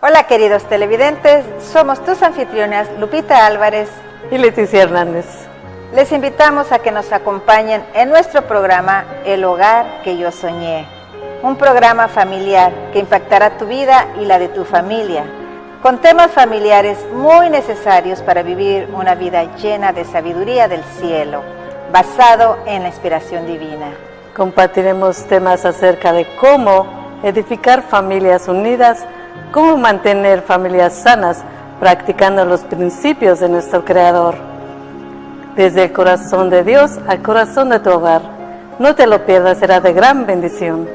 Hola queridos televidentes, somos tus anfitrionas Lupita Álvarez y Leticia Hernández. Les invitamos a que nos acompañen en nuestro programa El Hogar que yo soñé, un programa familiar que impactará tu vida y la de tu familia, con temas familiares muy necesarios para vivir una vida llena de sabiduría del cielo, basado en la inspiración divina. Compartiremos temas acerca de cómo edificar familias unidas, cómo mantener familias sanas, practicando los principios de nuestro Creador. Desde el corazón de Dios al corazón de tu hogar. No te lo pierdas, será de gran bendición.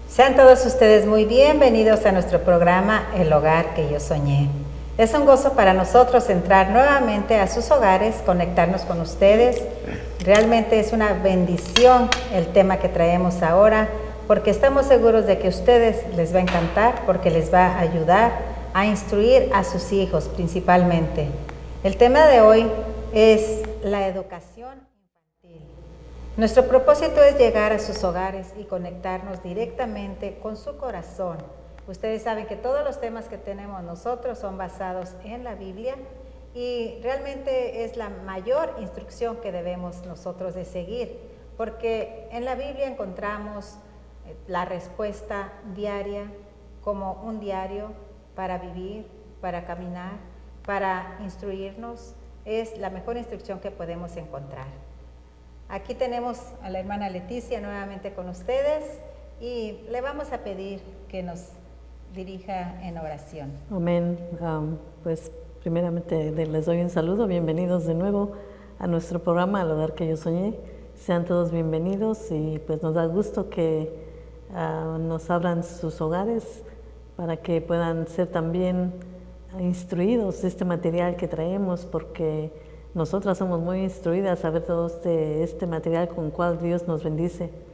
Sean todos ustedes muy bienvenidos a nuestro programa El Hogar que yo soñé. Es un gozo para nosotros entrar nuevamente a sus hogares, conectarnos con ustedes. Realmente es una bendición el tema que traemos ahora, porque estamos seguros de que a ustedes les va a encantar, porque les va a ayudar a instruir a sus hijos principalmente. El tema de hoy es la educación infantil. Nuestro propósito es llegar a sus hogares y conectarnos directamente con su corazón. Ustedes saben que todos los temas que tenemos nosotros son basados en la Biblia y realmente es la mayor instrucción que debemos nosotros de seguir, porque en la Biblia encontramos la respuesta diaria como un diario para vivir, para caminar, para instruirnos. Es la mejor instrucción que podemos encontrar. Aquí tenemos a la hermana Leticia nuevamente con ustedes y le vamos a pedir que nos dirija en oración. Amén. Pues primeramente les doy un saludo. Bienvenidos de nuevo a nuestro programa El Hogar que yo soñé. Sean todos bienvenidos y pues nos da gusto que nos abran sus hogares para que puedan ser también instruidos de este material que traemos, porque nosotras somos muy instruidas a ver todo este material con el cual Dios nos bendice.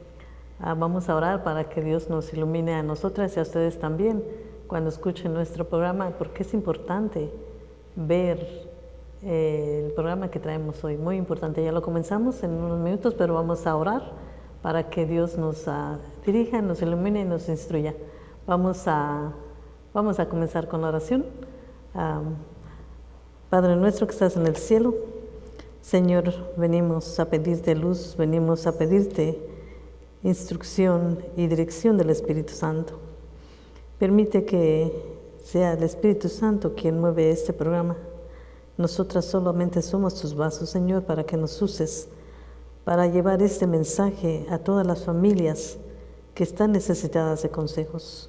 Vamos a orar para que Dios nos ilumine a nosotras y a ustedes también cuando escuchen nuestro programa, porque es importante ver el programa que traemos hoy, muy importante. Ya lo comenzamos en unos minutos, pero vamos a orar para que Dios nos dirija, nos ilumine y nos instruya. Vamos a comenzar con la oración. Padre nuestro que estás en el cielo, Señor, venimos a pedirte luz, venimos a pedirte instrucción y dirección del Espíritu Santo. Permite que sea el Espíritu Santo quien mueve este programa. Nosotras solamente somos tus vasos, Señor, para que nos uses para llevar este mensaje a todas las familias que están necesitadas de consejos.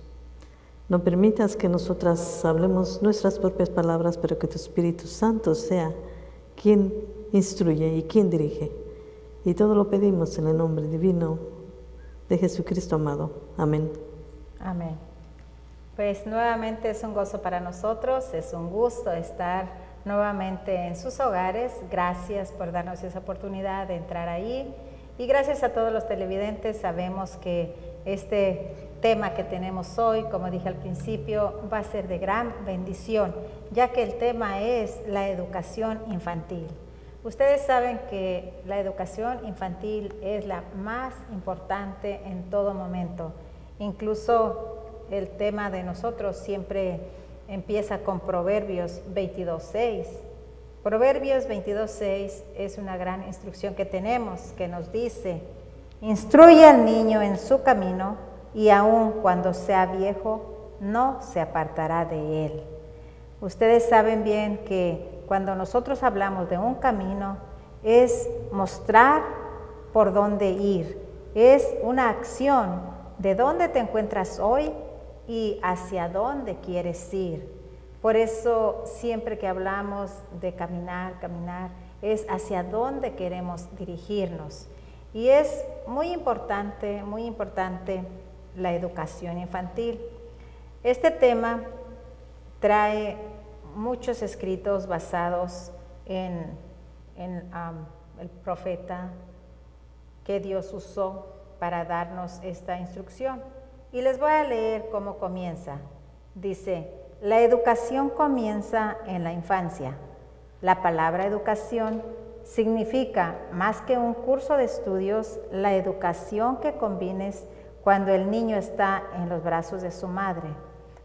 No permitas que nosotras hablemos nuestras propias palabras, pero que tu Espíritu Santo sea quien instruye y quien dirige. Y todo lo pedimos en el nombre divino de Jesucristo amado. Amén. Amén. Pues nuevamente es un gozo para nosotros, es un gusto estar nuevamente en sus hogares. Gracias por darnos esa oportunidad de entrar ahí y gracias a todos los televidentes. Sabemos que este tema que tenemos hoy, como dije al principio, va a ser de gran bendición, ya que el tema es la educación infantil. Ustedes saben que la educación infantil es la más importante en todo momento. Incluso el tema de nosotros siempre empieza con Proverbios 22:6. Proverbios 22:6 es una gran instrucción que tenemos, que nos dice: instruye al niño en su camino, y aun cuando sea viejo, no se apartará de él. Ustedes saben bien que cuando nosotros hablamos de un camino, es mostrar por dónde ir. Es una acción de dónde te encuentras hoy y hacia dónde quieres ir. Por eso siempre que hablamos de caminar, es hacia dónde queremos dirigirnos. Y es muy importante la educación infantil. Este tema trae muchos escritos basados en el profeta que Dios usó para darnos esta instrucción. Y les voy a leer cómo comienza. Dice: la educación comienza en la infancia. La palabra educación Significa, más que un curso de estudios, la educación que combines cuando el niño está en los brazos de su madre.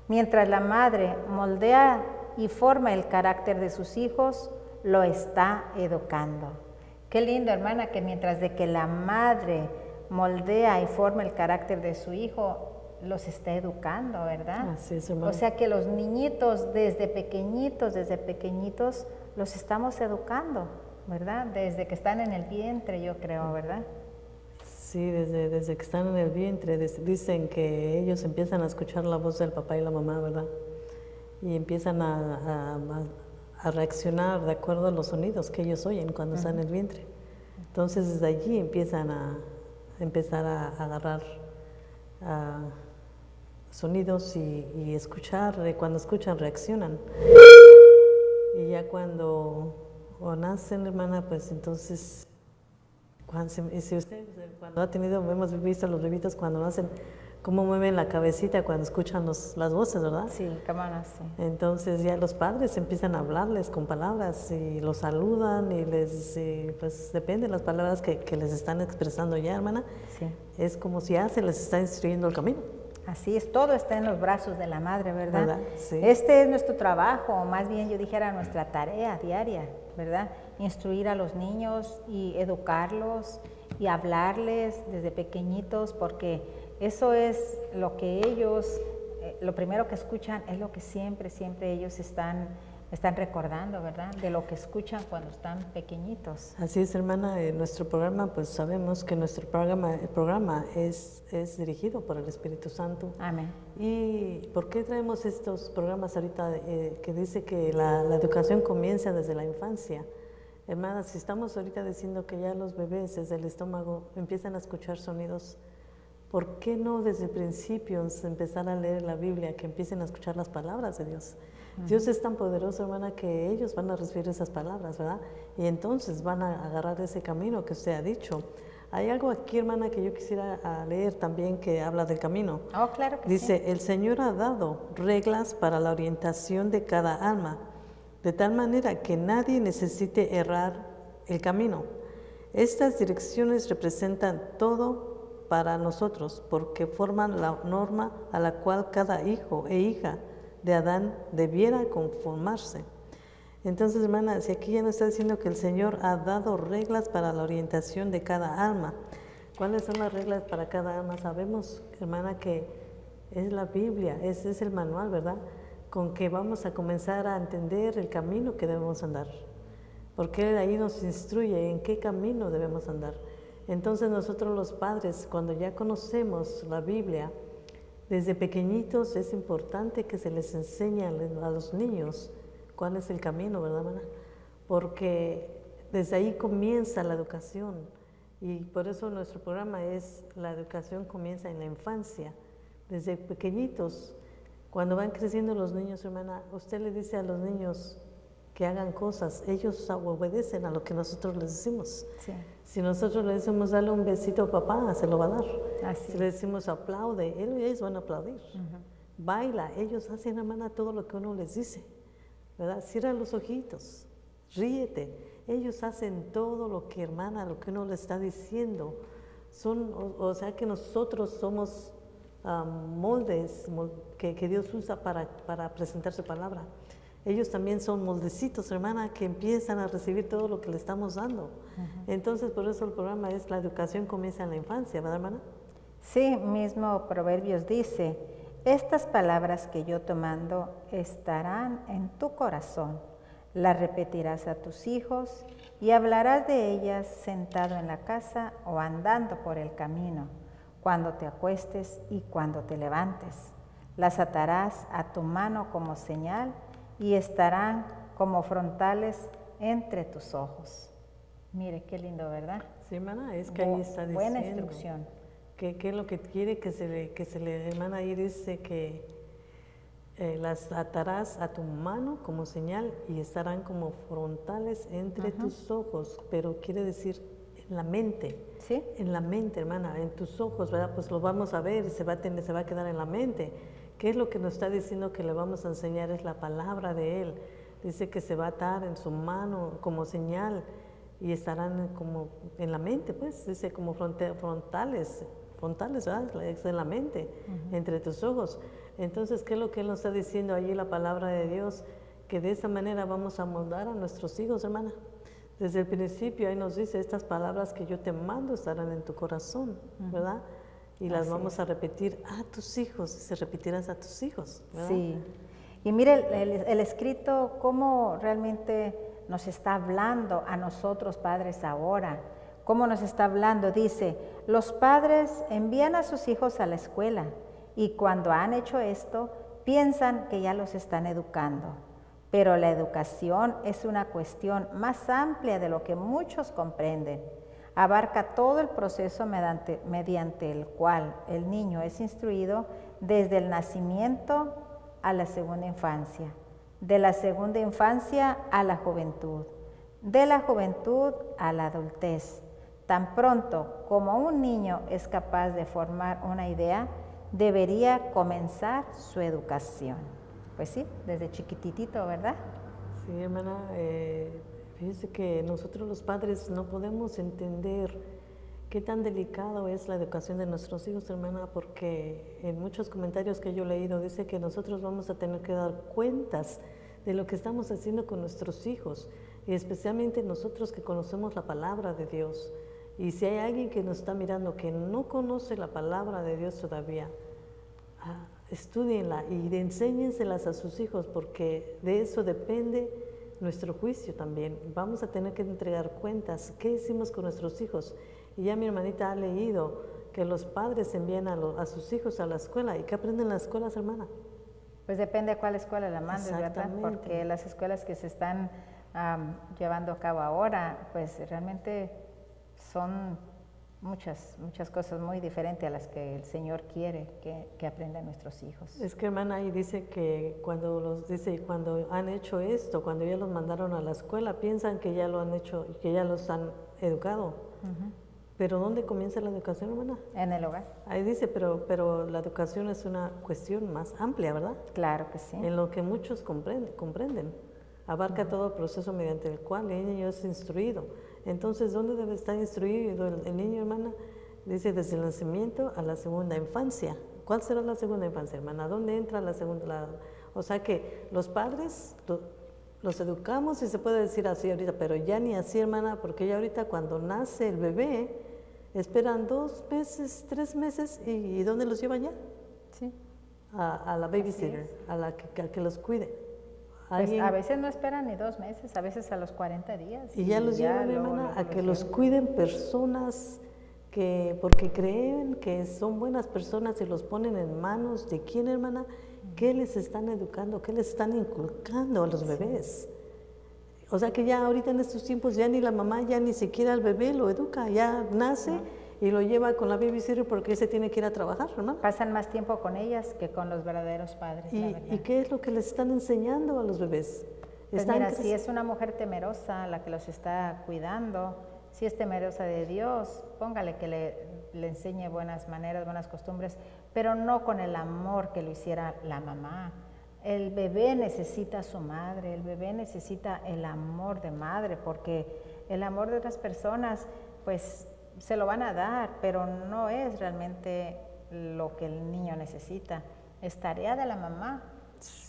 Mientras la madre moldea y forma el carácter de sus hijos, lo está educando. Qué lindo, hermana, que mientras de que la madre moldea y forma el carácter de su hijo, los está educando, ¿verdad? Así es, hermana. O sea que los niñitos desde pequeñitos, los estamos educando, ¿verdad? Desde que están en el vientre, yo creo, ¿verdad? Sí, desde que están en el vientre, dicen que ellos empiezan a escuchar la voz del papá y la mamá, ¿verdad? Y empiezan a reaccionar de acuerdo a los sonidos que ellos oyen cuando están en el vientre. Entonces desde allí empiezan a agarrar sonidos y escuchar, cuando escuchan reaccionan. Y ya cuando nacen, hermana, pues entonces, si usted cuando ha tenido, hemos visto a los bebitos cuando nacen, cómo mueven la cabecita cuando escuchan las voces, ¿verdad? Sí, cómo no, sí. Entonces ya los padres empiezan a hablarles con palabras y los saludan y pues depende de las palabras que les están expresando ya, hermana. Sí. Es como si ya se les está instruyendo el camino. Así es, todo está en los brazos de la madre, ¿verdad? ¿Verdad? Sí. Este es nuestro trabajo, o más bien yo dijera nuestra tarea diaria, ¿verdad? Instruir a los niños y educarlos y hablarles desde pequeñitos, porque eso es lo que ellos, lo primero que escuchan es lo que siempre ellos están recordando, ¿verdad? De lo que escuchan cuando están pequeñitos. Así es, hermana. En nuestro programa, pues sabemos que nuestro programa es dirigido por el Espíritu Santo. Amén. ¿Y por qué traemos estos programas ahorita que dice que la educación comienza desde la infancia? Hermana, si estamos ahorita diciendo que ya los bebés desde el estómago empiezan a escuchar sonidos, ¿por qué no desde el principio empezar a leer la Biblia, que empiecen a escuchar las palabras de Dios? Dios es tan poderoso, hermana, que ellos van a recibir esas palabras, ¿verdad? Y entonces van a agarrar ese camino que usted ha dicho. Hay algo aquí, hermana, que yo quisiera leer también que habla del camino. Oh, claro que Dice, sí. el Señor ha dado reglas para la orientación de cada alma, de tal manera que nadie necesite errar el camino. Estas direcciones representan todo para nosotros, porque forman la norma a la cual cada hijo e hija de Adán debiera conformarse. Entonces, hermana, si aquí ya nos está diciendo que el Señor ha dado reglas para la orientación de cada alma, ¿cuáles son las reglas para cada alma? Sabemos, hermana, que es la Biblia, es el manual, ¿verdad? Con que vamos a comenzar a entender el camino que debemos andar, porque Él ahí nos instruye en qué camino debemos andar. Entonces nosotros los padres, cuando ya conocemos la Biblia, desde pequeñitos es importante que se les enseñe a los niños cuál es el camino, ¿verdad, hermana? Porque desde ahí comienza la educación y por eso nuestro programa es la educación comienza en la infancia, desde pequeñitos. Cuando van creciendo los niños, hermana, usted le dice a los niños que hagan cosas, ellos obedecen a lo que nosotros les decimos. Sí. Si nosotros le decimos dale un besito a papá, se lo va a dar. Así Si le decimos aplaude, ellos van a aplaudir. Baila, ellos hacen, hermana, todo lo que uno les dice, ¿verdad? Cierra los ojitos, ríete. Ellos hacen todo lo que, hermana, lo que uno les está diciendo. O sea que nosotros somos moldes que Dios usa para presentar su palabra. Ellos también son moldecitos, hermana, que empiezan a recibir todo lo que le estamos dando. Entonces, por eso el programa es la educación comienza en la infancia, ¿verdad, hermana? Sí, mismo Proverbios dice, estas palabras que yo te mando estarán en tu corazón, las repetirás a tus hijos y hablarás de ellas sentado en la casa o andando por el camino, cuando te acuestes y cuando te levantes. Las atarás a tu mano como señal y estarán como frontales entre tus ojos. Mire, qué lindo, ¿verdad? Sí, hermana, es que ahí está diciendo. Buena instrucción. ¿Qué es lo que quiere que se le, hermana, ahí dice que las atarás a tu mano como señal y estarán como frontales entre tus ojos, pero quiere decir en la mente. ¿Sí? En la mente, hermana, en tus ojos, ¿verdad? Pues lo vamos a ver, se va a quedar en la mente. ¿Qué es lo que nos está diciendo que le vamos a enseñar? Es la palabra de Él. Dice que se va a atar en su mano como señal y estarán como en la mente, pues, dice como frontales, ¿verdad? Es en la mente, entre tus ojos. Entonces, ¿qué es lo que Él nos está diciendo allí la palabra de Dios? Que de esa manera vamos a moldar a nuestros hijos, hermana. Desde el principio ahí nos dice, estas palabras que yo te mando estarán en tu corazón, ¿verdad? Y las vamos a repetir a tus hijos, se repetirás a tus hijos, ¿verdad? Sí. Y mire el escrito, cómo realmente nos está hablando a nosotros padres ahora. ¿Cómo nos está hablando? Dice, los padres envían a sus hijos a la escuela y cuando han hecho esto, piensan que ya los están educando. Pero la educación es una cuestión más amplia de lo que muchos comprenden. Abarca todo el proceso mediante el cual el niño es instruido desde el nacimiento a la segunda infancia, de la segunda infancia a la juventud, de la juventud a la adultez. Tan pronto como un niño es capaz de formar una idea, debería comenzar su educación. Pues sí, desde chiquititito, ¿verdad? Sí, hermana, fíjese que nosotros los padres no podemos entender qué tan delicado es la educación de nuestros hijos, hermana, porque en muchos comentarios que yo he leído dice que nosotros vamos a tener que dar cuentas de lo que estamos haciendo con nuestros hijos, y especialmente nosotros que conocemos la palabra de Dios. Y si hay alguien que nos está mirando que no conoce la palabra de Dios todavía, estudienla y enséñenselas a sus hijos, porque de eso depende nuestro juicio también. Vamos a tener que entregar cuentas, qué hicimos con nuestros hijos. Y ya mi hermanita ha leído que los padres envían a sus hijos a la escuela. ¿Y qué aprenden en las escuelas, hermana? Pues depende a cuál escuela la mandes, ¿verdad? Porque las escuelas que se están llevando a cabo ahora, pues realmente son muchas cosas muy diferentes a las que el Señor quiere que aprendan nuestros hijos. Es que, hermana, ahí dice que cuando han hecho esto, cuando ya los mandaron a la escuela, piensan que ya lo han hecho y que ya los han educado. Pero ¿dónde comienza la educación, hermana? En el hogar. Ahí dice, pero la educación es una cuestión más amplia, ¿verdad? Claro que sí. En lo que muchos comprenden. Abarca todo el proceso mediante el cual el niño es instruido. Entonces, ¿dónde debe estar instruido el niño, hermana? Dice, desde el nacimiento a la segunda infancia. ¿Cuál será la segunda infancia, hermana? ¿Dónde entra la segunda? O sea que los padres los educamos, si se puede decir así ahorita, pero ya ni así, hermana, porque ya ahorita cuando nace el bebé, esperan 2 meses, 3 meses, ¿y dónde los llevan ya? Sí. A la babysitter, a que los cuide. Pues a veces no esperan ni 2 meses, a veces a los 40 días. Y ya los llevan, hermana, a que los cuiden personas porque creen que son buenas personas y los ponen en manos de quién, hermana, qué les están educando, qué les están inculcando a los bebés. O sea que ya ahorita en estos tiempos ya ni la mamá, ya ni siquiera el bebé lo educa, ya nace y lo lleva con la babysitter porque se tiene que ir a trabajar, ¿no? Pasan más tiempo con ellas que con los verdaderos padres, la verdad. ¿Y qué es lo que les están enseñando a los bebés? Pues mira, si es una mujer temerosa la que los está cuidando, si es temerosa de Dios, póngale que le enseñe buenas maneras, buenas costumbres, pero no con el amor que lo hiciera la mamá. El bebé necesita a su madre, el bebé necesita el amor de madre, porque el amor de otras personas, pues se lo van a dar, pero no es realmente lo que el niño necesita. Es tarea de la mamá,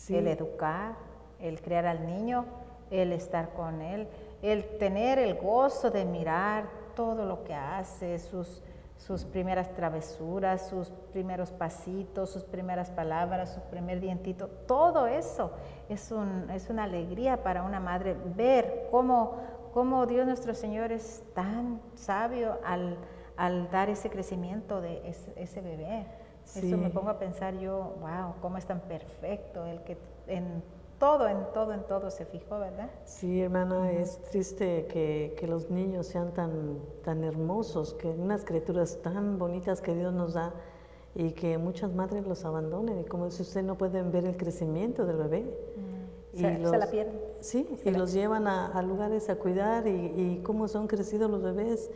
el educar, el criar al niño, el estar con él, el tener el gozo de mirar todo lo que hace, sus primeras travesuras, sus primeros pasitos, sus primeras palabras, su primer dientito, todo eso es una alegría para una madre ver cómo Dios nuestro Señor es tan sabio al dar ese crecimiento de ese bebé. Sí. Eso me pongo a pensar yo, wow, cómo es tan perfecto el que en todo se fijó, ¿verdad? Sí, hermana, es triste que los niños sean tan hermosos, que unas criaturas tan bonitas que Dios nos da y que muchas madres los abandonen y como dice usted no pueden ver el crecimiento del bebé. Se la pierden. Sí, y los llevan a lugares a cuidar y cómo son crecidos los bebés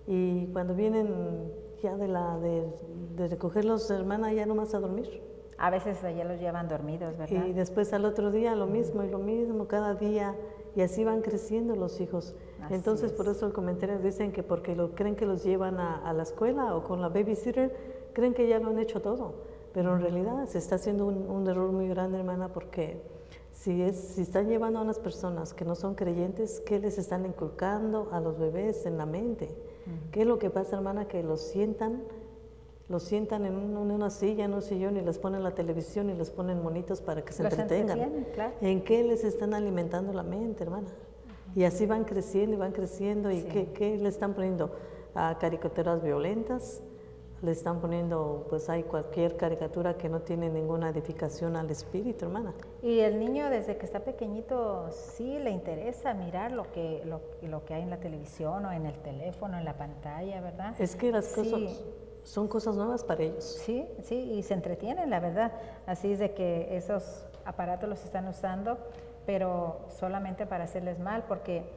y cuando vienen ya de recogerlos, hermana, ya nomás a dormir. A veces ya los llevan dormidos, ¿verdad? Y después al otro día lo mismo y lo mismo, cada día y así van creciendo los hijos. Así Entonces, es. por eso el comentario dicen que porque creen que los llevan a la escuela o con la babysitter, creen que ya lo han hecho todo. Pero en realidad se está haciendo un error muy grande, hermana, porque si están llevando a unas personas que no son creyentes, ¿qué les están inculcando a los bebés en la mente? ¿Qué es lo que pasa, hermana? Que los sientan en una silla, en un sillón, y les ponen la televisión y les ponen monitos para que se Los entretengan. claro. ¿En qué les están alimentando la mente, hermana? Y así van creciendo y van creciendo. ¿Y qué le están poniendo? Caricaturas violentas. Le están poniendo, pues hay cualquier caricatura que no tiene ninguna edificación al espíritu, hermana. Y el niño desde que está pequeñito sí le interesa mirar lo que hay en la televisión o en el teléfono, en la pantalla, ¿verdad? Es que las cosas son cosas nuevas para ellos. Sí, y se entretienen, la verdad. Así es de que esos aparatos los están usando, pero solamente para hacerles mal, porque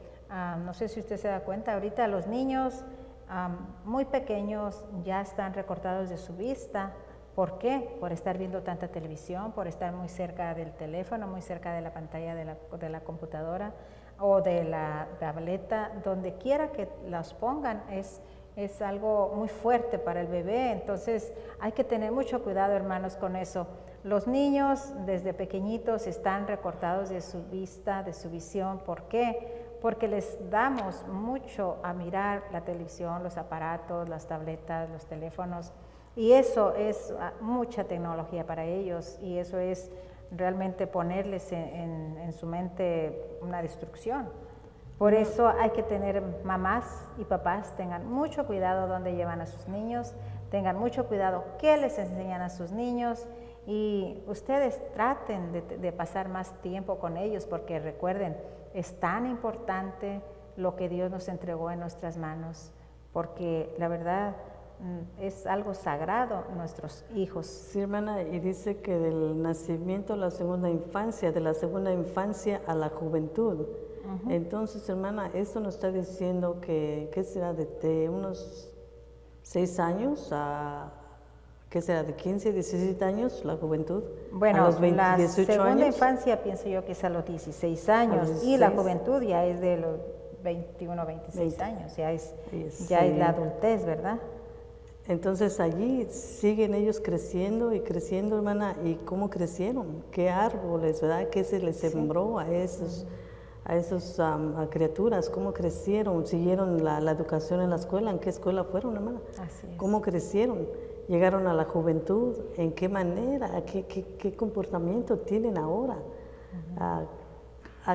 no sé si usted se da cuenta, ahorita los niños muy pequeños ya están recortados de su vista. ¿Por qué? Por estar viendo tanta televisión, por estar muy cerca del teléfono, muy cerca de la pantalla de la computadora o de la tableta, donde quiera que las pongan es algo muy fuerte para el bebé. Entonces hay que tener mucho cuidado, hermanos, con eso. Los niños desde pequeñitos están recortados de su vista, de su visión. ¿Por qué? Porque les damos mucho a mirar la televisión, los aparatos, las tabletas, los teléfonos, y eso es mucha tecnología para ellos, y eso es realmente ponerles en su mente una destrucción. Por eso hay que tener, mamás y papás tengan mucho cuidado dónde llevan a sus niños, tengan mucho cuidado qué les enseñan a sus niños, y ustedes traten de pasar más tiempo con ellos, porque recuerden, es tan importante lo que Dios nos entregó en nuestras manos, porque la verdad es algo sagrado nuestros hijos. Sí, hermana, y dice que del nacimiento a la segunda infancia, de la segunda infancia a la juventud. Entonces, hermana, esto nos está diciendo que, ¿qué será? De unos 6 años a, ¿qué será? De 15, 17 años, la juventud. Bueno, a los 20, la 18 segunda años. Infancia pienso yo que es a los 16 años, A los y la 16. juventud ya es de los 21, 26 años, ya es la adultez, ¿verdad? Entonces allí siguen ellos creciendo y creciendo, hermana. ¿Y cómo crecieron? ¿Qué árboles, verdad? ¿Qué se les sembró a esas criaturas? ¿Cómo crecieron? ¿Siguieron la educación en la escuela? ¿En qué escuela fueron, hermana? Así es. ¿Cómo crecieron? ¿Llegaron a la juventud? ¿En qué manera? ¿Qué comportamiento tienen ahora?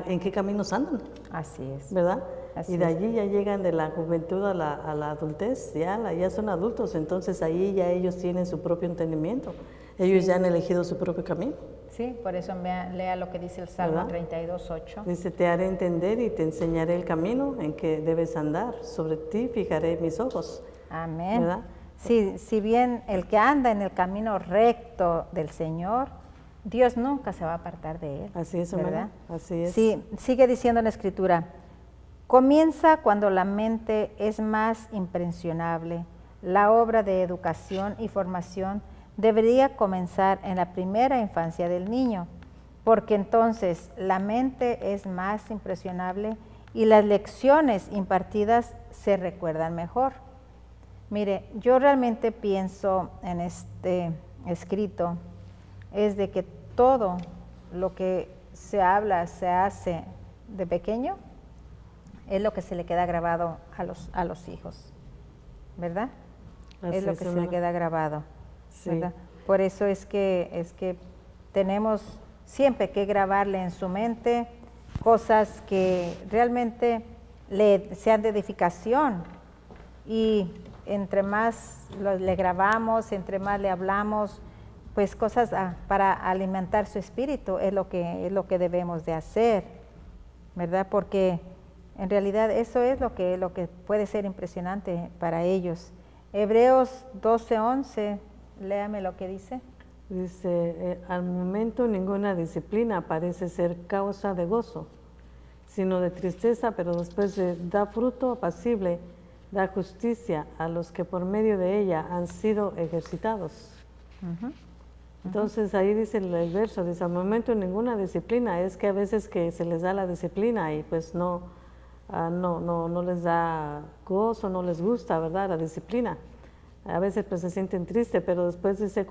¿En qué caminos andan? Así es. ¿Verdad? Así y de es. allí ya llegan de la juventud a la adultez, ya son adultos, entonces ahí ya ellos tienen su propio entendimiento, ellos ya han elegido su propio camino. Sí, por eso lea lo que dice el Salmo ¿verdad? 32:8. Dice, te haré entender y te enseñaré el camino en que debes andar, sobre ti fijaré mis ojos. Amén. ¿Verdad? Sí, si bien el que anda en el camino recto del Señor, Dios nunca se va a apartar de él. Así es, ¿verdad? hermana, así es. Sí, sigue diciendo en la Escritura, comienza cuando la mente es más impresionable. La obra de educación y formación debería comenzar en la primera infancia del niño, porque entonces la mente es más impresionable y las lecciones impartidas se recuerdan mejor. Mire, yo realmente pienso en este escrito, es de que todo lo que se habla, se hace de pequeño, es lo que se le queda grabado a los hijos, ¿verdad? Así es lo que se le hermana. queda grabado, Sí. ¿verdad? Por eso es que tenemos siempre que grabarle en su mente cosas que realmente sean de edificación, y entre más le grabamos, entre más le hablamos, pues cosas para alimentar su espíritu es lo que debemos de hacer, ¿verdad? Porque en realidad eso es lo que puede ser impresionante para ellos. Hebreos 12:11, léame lo que dice. Dice, al momento ninguna disciplina parece ser causa de gozo, sino de tristeza, pero después da fruto apacible, da justicia a los que por medio de ella han sido ejercitados. Entonces ahí dice el verso, dice, al momento ninguna disciplina, es que a veces que se les da la disciplina y pues no les da gozo, no les gusta, ¿verdad? La disciplina. A veces pues se sienten tristes, pero después dice,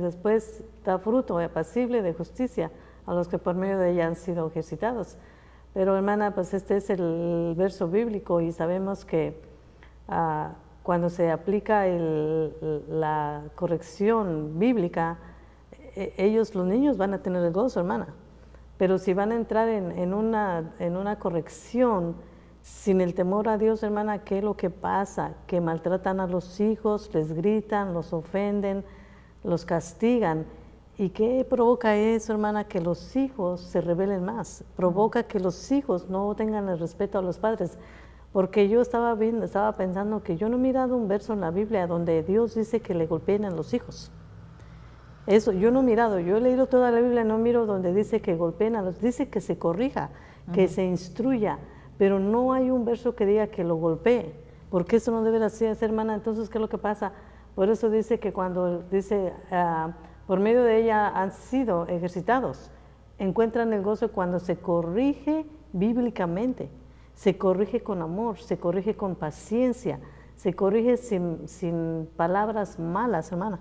después da fruto apacible de justicia a los que por medio de ella han sido ejercitados. Pero hermana, pues este es el verso bíblico y sabemos que cuando se aplica la corrección bíblica, los niños van a tener el gozo, hermana. Pero si van a entrar en una corrección sin el temor a Dios, hermana, ¿qué es lo que pasa? Que maltratan a los hijos, les gritan, los ofenden, los castigan. ¿Y qué provoca eso, hermana? Que los hijos se rebelen más. Provoca que los hijos no tengan el respeto a los padres. Porque yo estaba pensando que yo no he mirado un verso en la Biblia donde Dios dice que le golpeen a los hijos. Eso yo no he mirado, yo he leído toda la Biblia, no miro donde dice que golpeen a los, dice que se corrija, que se instruya, pero no hay un verso que diga que lo golpee, porque eso no debe ser, hermana. Entonces, ¿qué es lo que pasa? Por eso dice que cuando dice, por medio de ella han sido ejercitados, encuentran el gozo cuando se corrige bíblicamente. Se corrige con amor, se corrige con paciencia, se corrige sin palabras malas, hermana.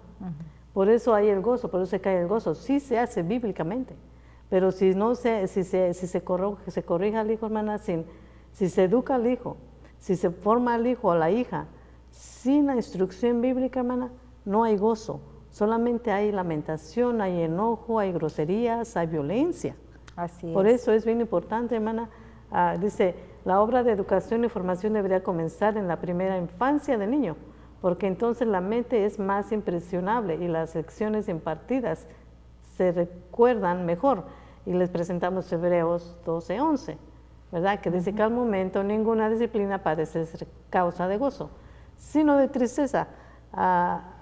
Por eso hay el gozo, por eso se cae el gozo. Sí se hace bíblicamente, pero si se corrige al hijo, hermana, si se educa al hijo, si se forma al hijo o a la hija, sin la instrucción bíblica, hermana, no hay gozo. Solamente hay lamentación, hay enojo, hay groserías, hay violencia. Así es. Por eso es bien importante, hermana. Dice, la obra de educación y formación debería comenzar en la primera infancia del niño, porque entonces la mente es más impresionable y las lecciones impartidas se recuerdan mejor. Y les presentamos Hebreos 12:11, ¿verdad? Que dice que al momento ninguna disciplina parece ser causa de gozo, sino de tristeza.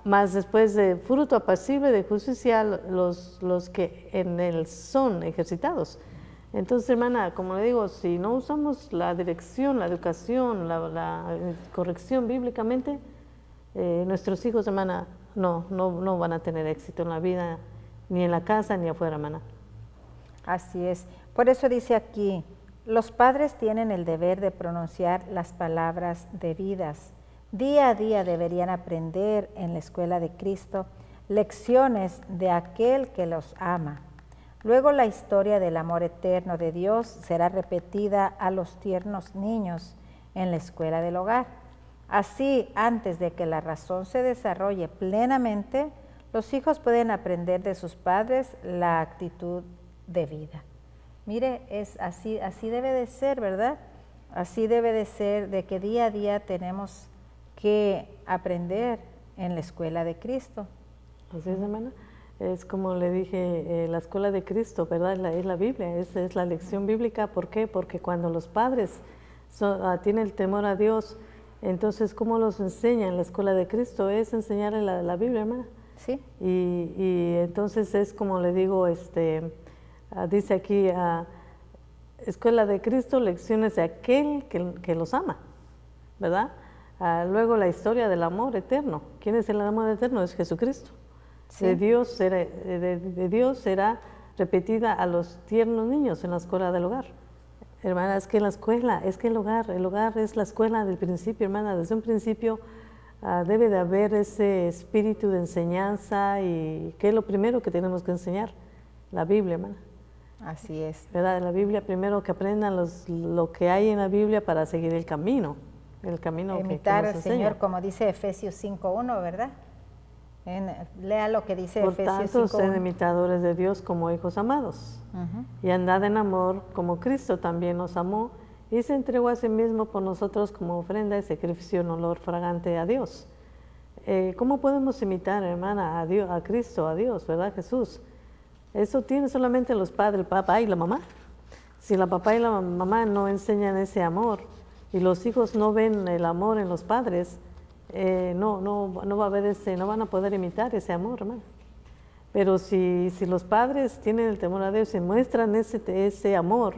Más después de fruto apacible de justicia los que en él son ejercitados. Entonces, hermana, como le digo, si no usamos la dirección, la educación, la corrección bíblicamente, nuestros hijos, hermana, no van a tener éxito en la vida, ni en la casa, ni afuera, hermana. Así es. Por eso dice aquí, los padres tienen el deber de pronunciar las palabras debidas. Día a día deberían aprender en la escuela de Cristo lecciones de aquel que los ama. Luego la historia del amor eterno de Dios será repetida a los tiernos niños en la escuela del hogar. Así, antes de que la razón se desarrolle plenamente, los hijos pueden aprender de sus padres la actitud de vida. Mire, es así debe de ser, ¿verdad? Así debe de ser, de que día a día tenemos que aprender en la escuela de Cristo. Así es, hermana. Es como le dije, la escuela de Cristo, ¿verdad? Es la Biblia, es la lección bíblica. ¿Por qué? Porque cuando los padres tienen el temor a Dios, entonces, ¿cómo los enseñan? La escuela de Cristo es enseñarle la Biblia, hermana. Sí. Y entonces es como le digo, dice aquí, escuela de Cristo, lecciones de aquel que los ama, ¿verdad? Luego la historia del amor eterno. ¿Quién es el amor eterno? Es Jesucristo. Sí. De Dios será repetida a los tiernos niños en la escuela del hogar. Hermana, es que la escuela, es que el hogar es la escuela del principio, hermana. Desde un principio debe de haber ese espíritu de enseñanza. ¿Y qué es lo primero que tenemos que enseñar? La Biblia, hermana. Así es. ¿Verdad? La Biblia, primero que aprendan lo que hay en la Biblia para seguir el camino imitar que al Señor, como dice Efesios 5:1, ¿verdad? Lea lo que dice Efesios 5:1. Por tanto, sed imitadores de Dios como hijos amados, y andad en amor como Cristo también nos amó y se entregó a sí mismo por nosotros como ofrenda y sacrificio en olor fragante a Dios. ¿Cómo podemos imitar, hermana, a Dios, a Cristo, a Dios, verdad, Jesús? Eso tiene solamente los padres, el papá y la mamá. Si la papá y la mamá no enseñan ese amor y los hijos no ven el amor en los padres, no va a haber no van a poder imitar ese amor, hermano. Pero si los padres tienen el temor a Dios y muestran ese amor,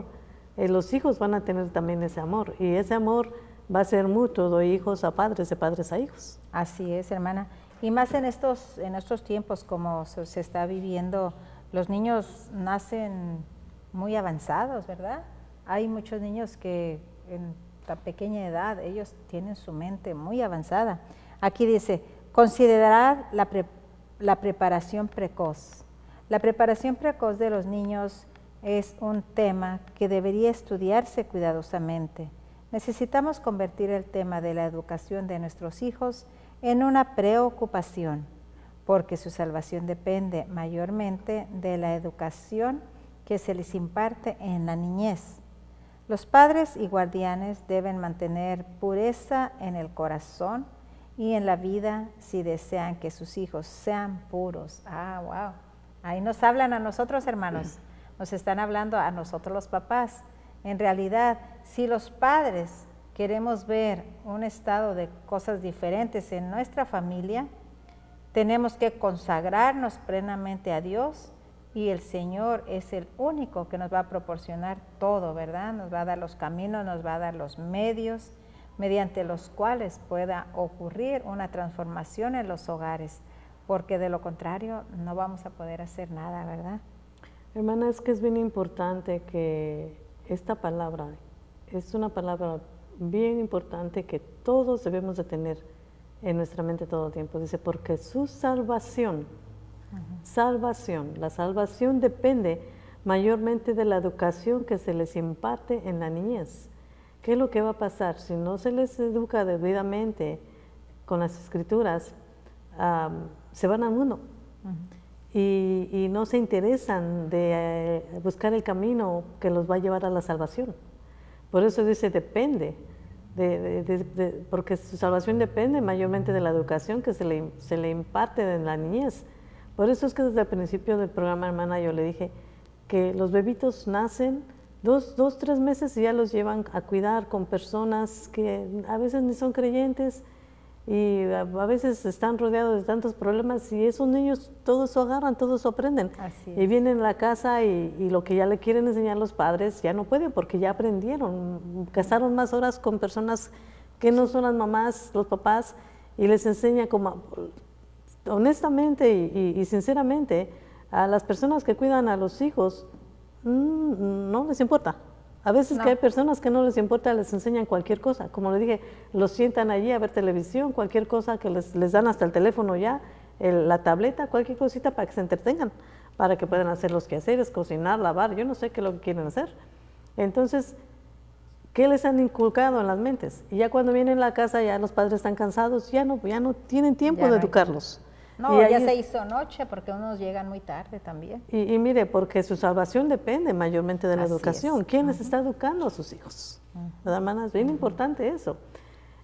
los hijos van a tener también ese amor, y ese amor va a ser mutuo de hijos a padres, de padres a hijos. Así es, hermana. Y más en estos tiempos como se está viviendo, los niños nacen muy avanzados, ¿verdad? Hay muchos niños que en tan pequeña edad, ellos tienen su mente muy avanzada. Aquí dice, considerar la preparación precoz. La preparación precoz de los niños es un tema que debería estudiarse cuidadosamente. Necesitamos convertir el tema de la educación de nuestros hijos en una preocupación, porque su salvación depende mayormente de la educación que se les imparte en la niñez. Los padres y guardianes deben mantener pureza en el corazón y en la vida si desean que sus hijos sean puros. Wow. Ahí nos hablan a nosotros, hermanos. Nos están hablando a nosotros los papás. En realidad, si los padres queremos ver un estado de cosas diferentes en nuestra familia, tenemos que consagrarnos plenamente a Dios y el Señor es el único que nos va a proporcionar todo, ¿verdad? Nos va a dar los caminos, nos va a dar los medios mediante los cuales pueda ocurrir una transformación en los hogares, porque de lo contrario no vamos a poder hacer nada, ¿verdad? Hermana, es que es bien importante que esta palabra es una palabra bien importante que todos debemos de tener en nuestra mente todo el tiempo. Dice, porque su salvación, la salvación depende mayormente de la educación que se les imparte en la niñez. ¿Qué es lo que va a pasar? Si no se les educa debidamente con las escrituras, se van al mundo y no se interesan de buscar el camino que los va a llevar a la salvación. Por eso dice depende, porque su salvación depende mayormente de la educación que se le imparte en la niñez. Por eso es que desde el principio del programa, hermana, yo le dije que los bebitos nacen 2-3 meses y ya los llevan a cuidar con personas que a veces ni son creyentes y a veces están rodeados de tantos problemas y esos niños todos se agarran, todos se aprenden. Y vienen a la casa y lo que ya le quieren enseñar los padres ya no pueden porque ya aprendieron, gastaron más horas con personas que no son las mamás, los papás, y les enseña como honestamente y sinceramente a las personas que cuidan a los hijos no les importa. A veces que hay personas que no les importa, les enseñan cualquier cosa. Como le dije, los sientan allí a ver televisión, cualquier cosa que les dan hasta el teléfono ya, la tableta, cualquier cosita para que se entretengan, para que puedan hacer los quehaceres, cocinar, lavar, yo no sé qué es lo que quieren hacer. Entonces, ¿qué les han inculcado en las mentes? Y ya cuando vienen a la casa, ya los padres están cansados, ya no tienen tiempo de educarlos. No, ya se hizo noche porque unos llegan muy tarde también. Y mire, porque su salvación depende mayormente de la educación. ¿Quién les está educando a sus hijos? ¿Verdad, hermana? Es bien importante eso.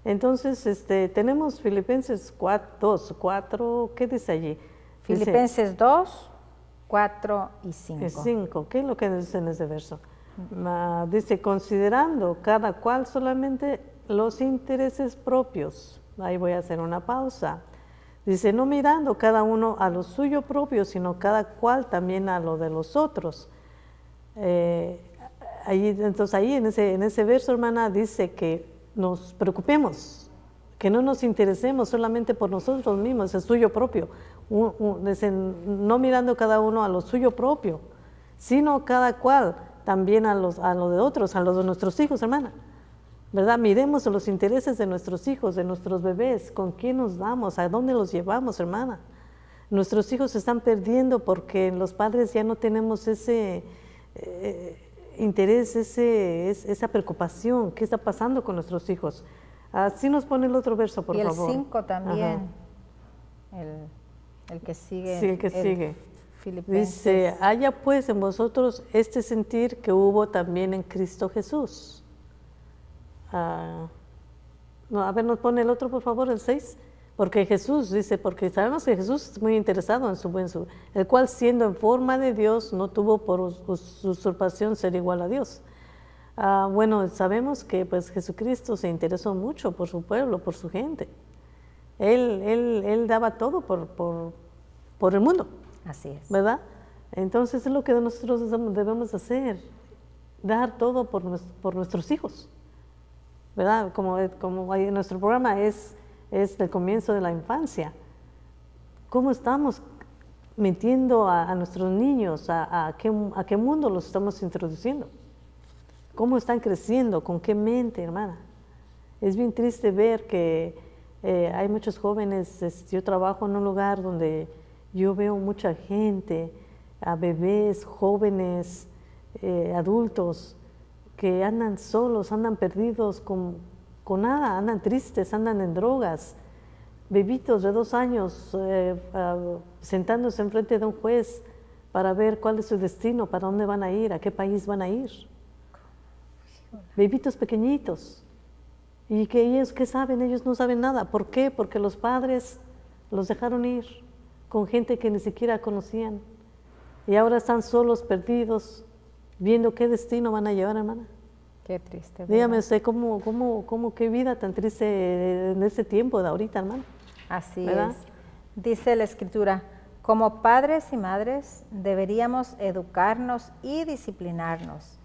Entonces, tenemos Filipenses 4, ¿qué dice allí? Filipenses 2, 4 y 5. 5, ¿qué es lo que dice en ese verso? Dice, considerando cada cual solamente los intereses propios. Ahí voy a hacer una pausa. Dice, no mirando cada uno a lo suyo propio, sino cada cual también a lo de los otros. Entonces ahí en ese verso, hermana, dice que nos preocupemos, que no nos interesemos solamente por nosotros mismos, el suyo propio. Dice, no mirando cada uno a lo suyo propio, sino cada cual también a lo de otros, a los de nuestros hijos, hermana. ¿Verdad? Miremos los intereses de nuestros hijos, de nuestros bebés, con quién nos damos, a dónde los llevamos, hermana. Nuestros hijos se están perdiendo porque los padres ya no tenemos ese interés, esa preocupación. ¿Qué está pasando con nuestros hijos? Así nos pone el otro verso, por favor. Y el 5 también, el que sigue. Sí, el que sigue. Filipenses. Dice, haya pues en vosotros este sentir que hubo también en Cristo Jesús. No, a ver, nos pone el otro, por favor, el 6. Porque Jesús, dice, porque sabemos que Jesús es muy interesado en su el cual siendo en forma de Dios, no tuvo por usurpación ser igual a Dios. Bueno, sabemos que pues Jesucristo se interesó mucho por su pueblo, por su gente. Él daba todo por el mundo. Así es. ¿Verdad? Entonces es lo que nosotros debemos hacer, dar todo por nuestros hijos. ¿Verdad? Como nuestro programa es del comienzo de la infancia, ¿Cómo estamos metiendo a nuestros niños? ¿A qué mundo los estamos introduciendo? ¿Cómo están creciendo? ¿Con qué mente, hermana? Es bien triste ver que hay muchos jóvenes. Yo trabajo en un lugar donde yo veo mucha gente, a bebés, jóvenes, adultos, que andan solos, andan perdidos con nada, andan tristes, andan en drogas. Bebitos de 2 años sentándose enfrente de un juez para ver cuál es su destino, para dónde van a ir, a qué país van a ir. Bebitos pequeñitos. Y que ellos, ¿qué saben? Ellos no saben nada. ¿Por qué? Porque los padres los dejaron ir con gente que ni siquiera conocían. Y ahora están solos, perdidos, viendo qué destino van a llevar, hermana. Qué triste. Dígame usted, qué vida tan triste en ese tiempo de ahorita, hermano. Así ¿verdad? es. Dice la Escritura, como padres y madres deberíamos educarnos y disciplinarnos.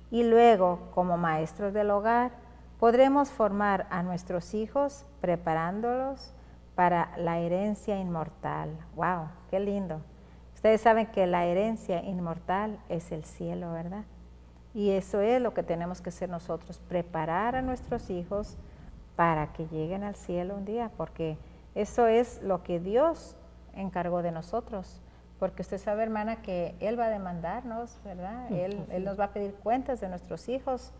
Y luego, como maestros del hogar, podremos formar a nuestros hijos preparándolos para la herencia inmortal. ¡Wow! ¡Qué lindo! Ustedes saben que la herencia inmortal es el cielo, ¿verdad? Y eso es lo que tenemos que hacer nosotros, preparar a nuestros hijos para que lleguen al cielo un día, porque eso es lo que Dios encargó de nosotros. Porque usted sabe, hermana, que Él va a demandarnos, ¿verdad? Él nos va a pedir cuentas de nuestros hijos.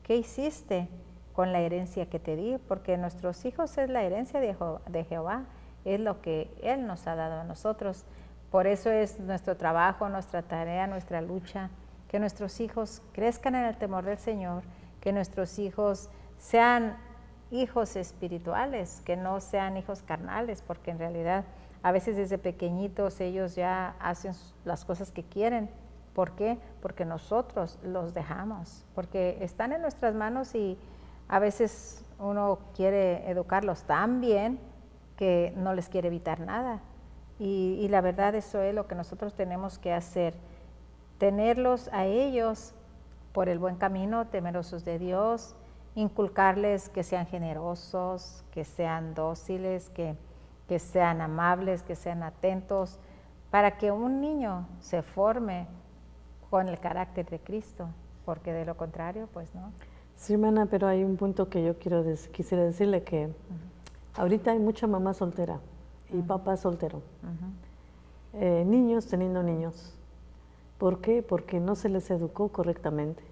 ¿Qué hiciste con la herencia que te di? Porque nuestros hijos es la herencia de Jehová, es lo que Él nos ha dado a nosotros. Por eso es nuestro trabajo, nuestra tarea, nuestra lucha, que nuestros hijos crezcan en el temor del Señor, que nuestros hijos sean hijos espirituales, que no sean hijos carnales, porque en realidad a veces desde pequeñitos ellos ya hacen las cosas que quieren. ¿Por qué? Porque nosotros los dejamos, porque están en nuestras manos y a veces uno quiere educarlos tan bien que no les quiere evitar nada. Y la verdad eso es lo que nosotros tenemos que hacer, tenerlos a ellos por el buen camino, temerosos de Dios, inculcarles que sean generosos, que sean dóciles, que sean amables, que sean atentos, para que un niño se forme con el carácter de Cristo, porque de lo contrario, pues no. Sí, hermana, pero hay un punto que yo quisiera decirle que ahorita hay mucha mamá soltera y papá soltero. Niños teniendo niños. ¿Por qué? Porque no se les educó correctamente.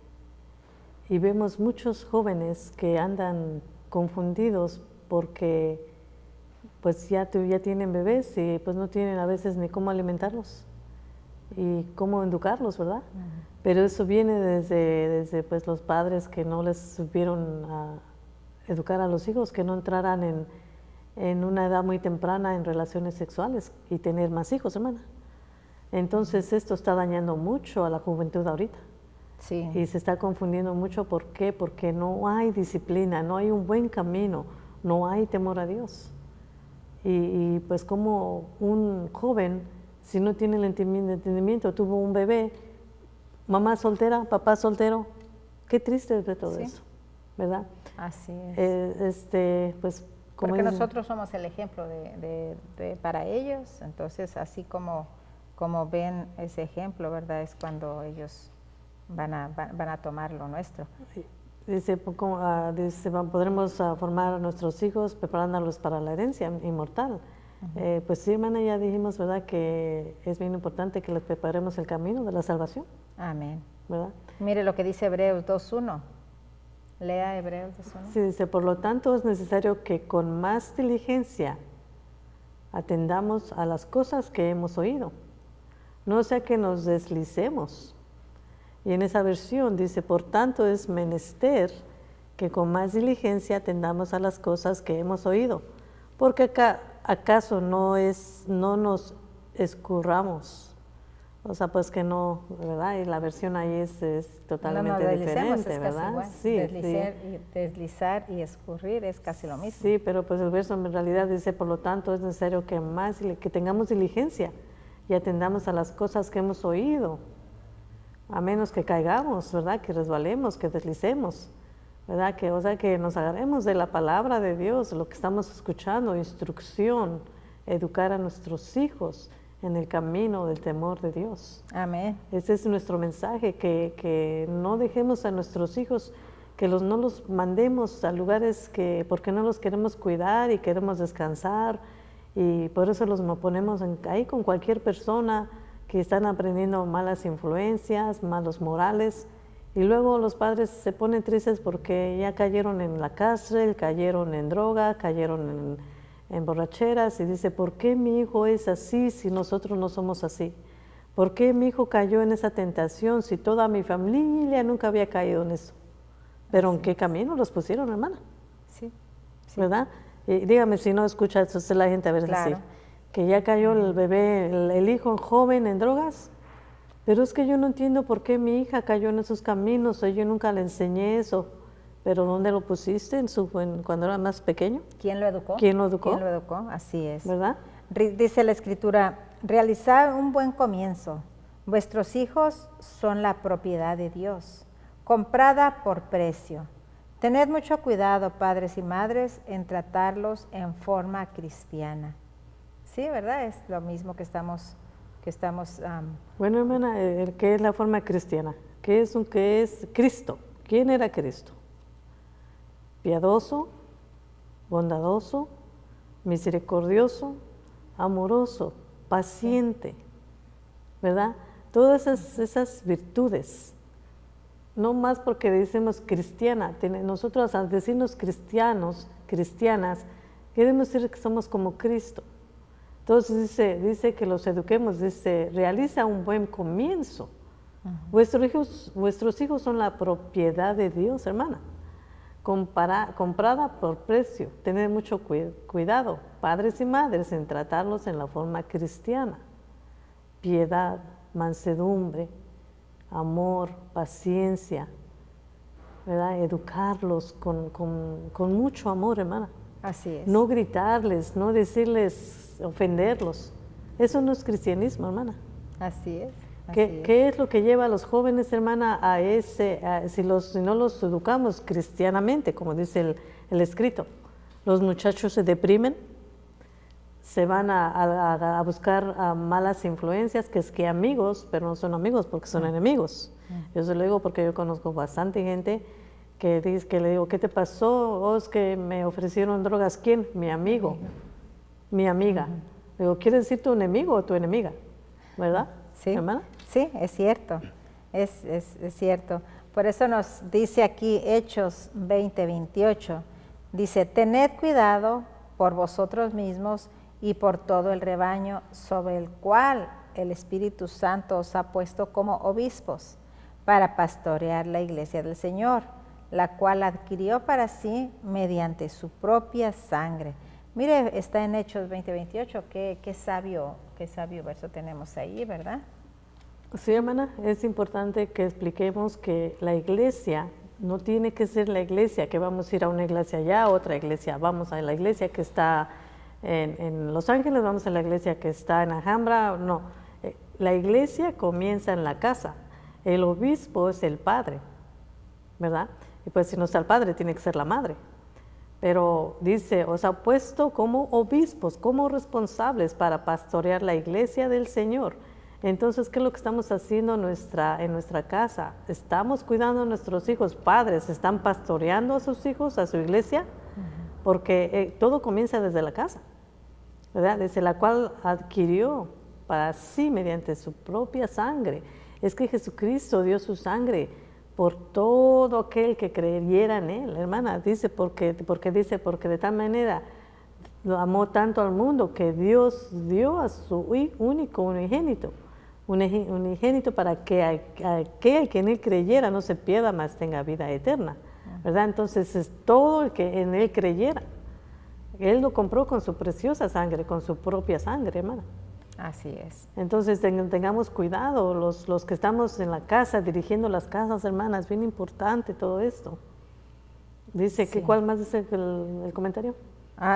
Y vemos muchos jóvenes que andan confundidos porque pues ya tienen bebés y pues no tienen a veces ni cómo alimentarlos y cómo educarlos, ¿verdad? Pero eso viene desde pues los padres que no les supieron educar a los hijos, que no entraran en una edad muy temprana en relaciones sexuales y tener más hijos, hermana. Entonces esto está dañando mucho a la juventud ahorita. Sí. Y se está confundiendo mucho. ¿Por qué? Porque no hay disciplina, no hay un buen camino, no hay temor a Dios. Y pues como un joven, si no tiene el entendimiento, tuvo un bebé, mamá soltera, papá soltero, qué triste es de todo eso, ¿verdad? Así es. Pues como porque nosotros somos el ejemplo para ellos, entonces así como ven ese ejemplo, ¿verdad? Es cuando ellos van a tomar lo nuestro. Dice, podremos formar a nuestros hijos preparándolos para la herencia inmortal. Pues sí, hermana, ya dijimos, ¿verdad?, que es bien importante que les preparemos el camino de la salvación. Amén. ¿Verdad? Mire lo que dice Hebreos 2.1. Lea Hebreos 2.1. Sí, dice, por lo tanto es necesario que con más diligencia atendamos a las cosas que hemos oído, no sea que nos deslicemos. Y en esa versión dice, por tanto es menester que con más diligencia atendamos a las cosas que hemos oído, porque acaso no nos escurramos. O sea, pues que no, ¿verdad? Y la versión ahí es totalmente diferente, es ¿verdad? Igual. Sí, Deslizar y escurrir es casi lo mismo. Sí, pero pues el verso en realidad dice, por lo tanto es necesario que tengamos diligencia y atendamos a las cosas que hemos oído, a menos que caigamos, ¿verdad? Que resbalemos, que deslicemos, ¿verdad? Que nos agarremos de la palabra de Dios, lo que estamos escuchando, instrucción, educar a nuestros hijos en el camino del temor de Dios. Amén. Ese es nuestro mensaje, que no dejemos a nuestros hijos, que no los mandemos a lugares porque no los queremos cuidar y queremos descansar, y por eso los ponemos ahí con cualquier persona que están aprendiendo malas influencias, malos morales, y luego los padres se ponen tristes porque ya cayeron en la cárcel, cayeron en droga, cayeron en borracheras, y dice, ¿por qué mi hijo es así si nosotros no somos así? ¿Por qué mi hijo cayó en esa tentación si toda mi familia nunca había caído en eso? Pero ¿en qué camino los pusieron, hermana? Sí. ¿Verdad? Y dígame si no escucha eso la gente a veces Claro. decir que ya cayó el bebé, el hijo joven en drogas. Pero es que yo no entiendo por qué mi hija cayó en esos caminos, o yo nunca le enseñé eso. ¿Pero dónde lo pusiste cuando era más pequeño? ¿Quién lo educó? ¿Quién lo educó? ¿Quién lo educó? Así es. ¿Verdad? Dice la Escritura, realizad un buen comienzo. Vuestros hijos son la propiedad de Dios, comprada por precio. Tened mucho cuidado, padres y madres, en tratarlos en forma cristiana. Sí, ¿verdad? Es lo mismo que estamos Bueno, hermana, ¿qué es la forma cristiana? ¿Qué es Cristo? ¿Quién era Cristo? Piadoso, bondadoso, misericordioso, amoroso, paciente, ¿verdad? Todas esas virtudes. No más porque decimos cristiana, nosotros al decirnos cristianos, cristianas, queremos decir que somos como Cristo. Entonces dice que los eduquemos, dice, realiza un buen comienzo. Vuestros hijos son la propiedad de Dios, hermana, comprada por precio. Tener mucho cuidado, padres y madres, en tratarlos en la forma cristiana. Piedad, mansedumbre, amor, paciencia, ¿verdad? Educarlos con mucho amor, hermana. Así es. No gritarles, no decirles, ofenderlos. Eso no es cristianismo, hermana. Así es. ¿Qué es lo que lleva a los jóvenes, hermana, si no los educamos cristianamente, como dice el escrito? Los muchachos se deprimen, se van a buscar malas influencias, que amigos, pero no son amigos porque son enemigos. Yo se lo digo porque yo conozco bastante gente que dice, que le digo, ¿qué te pasó? Oh, es que me ofrecieron drogas. ¿Quién? Mi amigo, mi amiga. Le digo, ¿quieres decir tu enemigo o tu enemiga? ¿Verdad? Sí, ¿hermana? Sí, es cierto, es cierto. Por eso nos dice aquí Hechos 20:28, dice, tened cuidado por vosotros mismos y por todo el rebaño sobre el cual el Espíritu Santo os ha puesto como obispos para pastorear la iglesia del Señor, la cual adquirió para sí mediante su propia sangre. Mire, está en Hechos 20:28, qué sabio verso tenemos ahí, ¿verdad? Sí, hermana, es importante que expliquemos que la iglesia no tiene que ser la iglesia, que vamos a ir a una iglesia allá, a otra iglesia. Vamos a la iglesia que está en Los Ángeles, vamos a la iglesia que está en Alhambra. No, la iglesia comienza en la casa. El obispo es el padre, ¿verdad? Y pues si no está el padre, tiene que ser la madre. Pero dice, os ha puesto como obispos, como responsables para pastorear la iglesia del Señor. Entonces, ¿qué es lo que estamos haciendo en nuestra casa? ¿Estamos cuidando a nuestros hijos? Padres, ¿están pastoreando a sus hijos, a su iglesia? Porque todo comienza desde la casa, ¿verdad? Desde la cual adquirió para sí mediante su propia sangre. Es que Jesucristo dio su sangre por todo aquel que creyera en Él, hermana. Dice, porque de tal manera lo amó tanto al mundo que Dios dio a su único unigénito para que aquel que en Él creyera no se pierda, mas tenga vida eterna, ¿verdad? Entonces es todo el que en Él creyera. Él lo compró con su preciosa sangre, con su propia sangre, hermana. Así es. Entonces tengamos cuidado, los que estamos en la casa, dirigiendo las casas, hermanas, es bien importante todo esto. Dice, Sí. ¿cuál más dice el comentario?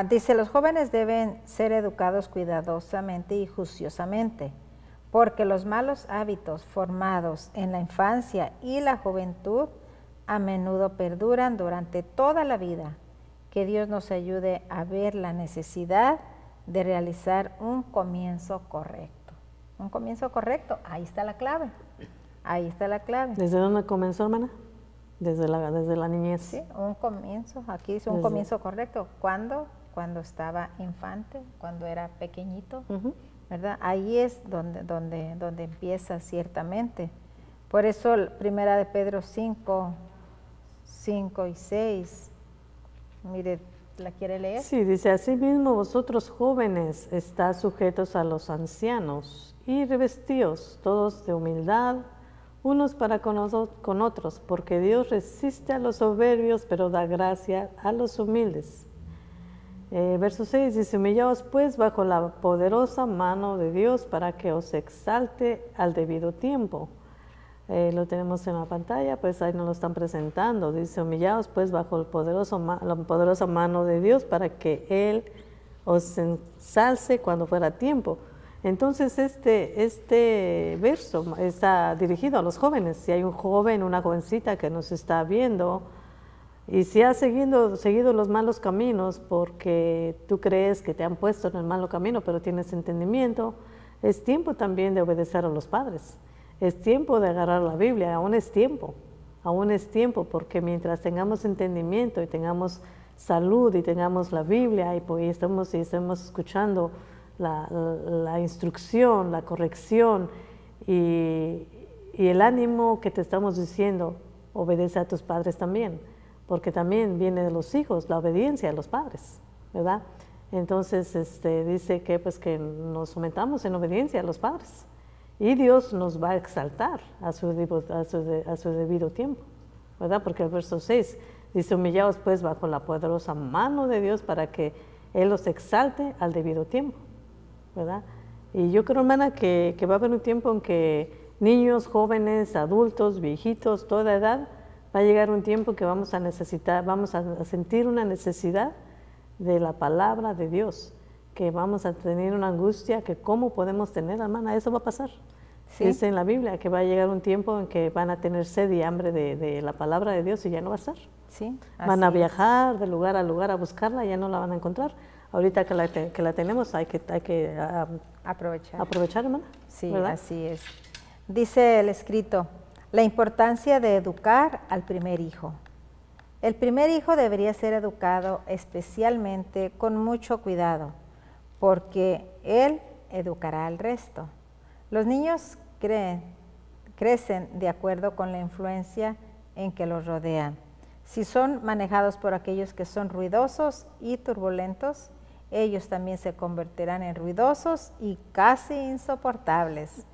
Dice, los jóvenes deben ser educados cuidadosamente y juiciosamente, porque los malos hábitos formados en la infancia y la juventud a menudo perduran durante toda la vida. Que Dios nos ayude a ver la necesidad de realizar un comienzo correcto. Un comienzo correcto, ahí está la clave. Ahí está la clave. ¿Desde dónde comenzó, hermana? Desde la niñez. Sí, un comienzo, aquí dice un comienzo correcto. ¿Cuándo? Cuando estaba infante, cuando era pequeñito, ¿verdad? Ahí es donde empieza ciertamente. Por eso, primera de Pedro 5 y 6, mire, ¿la quiere leer? Sí, dice, asimismo vosotros jóvenes estáis sujetos a los ancianos y revestíos todos de humildad, unos para con otros, porque Dios resiste a los soberbios, pero da gracia a los humildes. Verso 6 dice, humillaos pues bajo la poderosa mano de Dios para que os exalte al debido tiempo. Lo tenemos en la pantalla, pues ahí nos lo están presentando. Dice, humillaos pues bajo la poderosa mano de Dios para que Él os ensalce cuando fuera tiempo. Entonces este verso está dirigido a los jóvenes. Si hay un joven, una jovencita que nos está viendo y si has seguido los malos caminos porque tú crees que te han puesto en el malo camino, pero tienes entendimiento, es tiempo también de obedecer a los padres. Es tiempo de agarrar la Biblia, aún es tiempo, porque mientras tengamos entendimiento y tengamos salud y tengamos la Biblia y estemos escuchando la instrucción, la corrección y el ánimo que te estamos diciendo, obedece a tus padres también, porque también viene de los hijos, la obediencia a los padres, ¿verdad? Entonces dice que nos sometamos en obediencia a los padres y Dios nos va a exaltar a su debido tiempo, ¿verdad? Porque el verso 6 dice, humillaos pues bajo la poderosa mano de Dios para que Él los exalte al debido tiempo, ¿verdad? Y yo creo, hermana, que va a haber un tiempo en que niños, jóvenes, adultos, viejitos, toda edad, va a llegar un tiempo que vamos a sentir una necesidad de la palabra de Dios, que vamos a tener una angustia que cómo podemos tener, hermana, eso va a pasar. ¿Sí? Dice en la Biblia que va a llegar un tiempo en que van a tener sed y hambre de la palabra de Dios y ya no va a estar. Sí, van a viajar de lugar a lugar a buscarla y ya no la van a encontrar. Ahorita que la tenemos hay que aprovechar, hermana. Sí, ¿verdad? Así es. Dice el escrito, la importancia de educar al primer hijo. El primer hijo debería ser educado especialmente con mucho cuidado, porque él educará al resto. Los niños crecen de acuerdo con la influencia en que los rodean. Si son manejados por aquellos que son ruidosos y turbulentos, ellos también se convertirán en ruidosos y casi insoportables.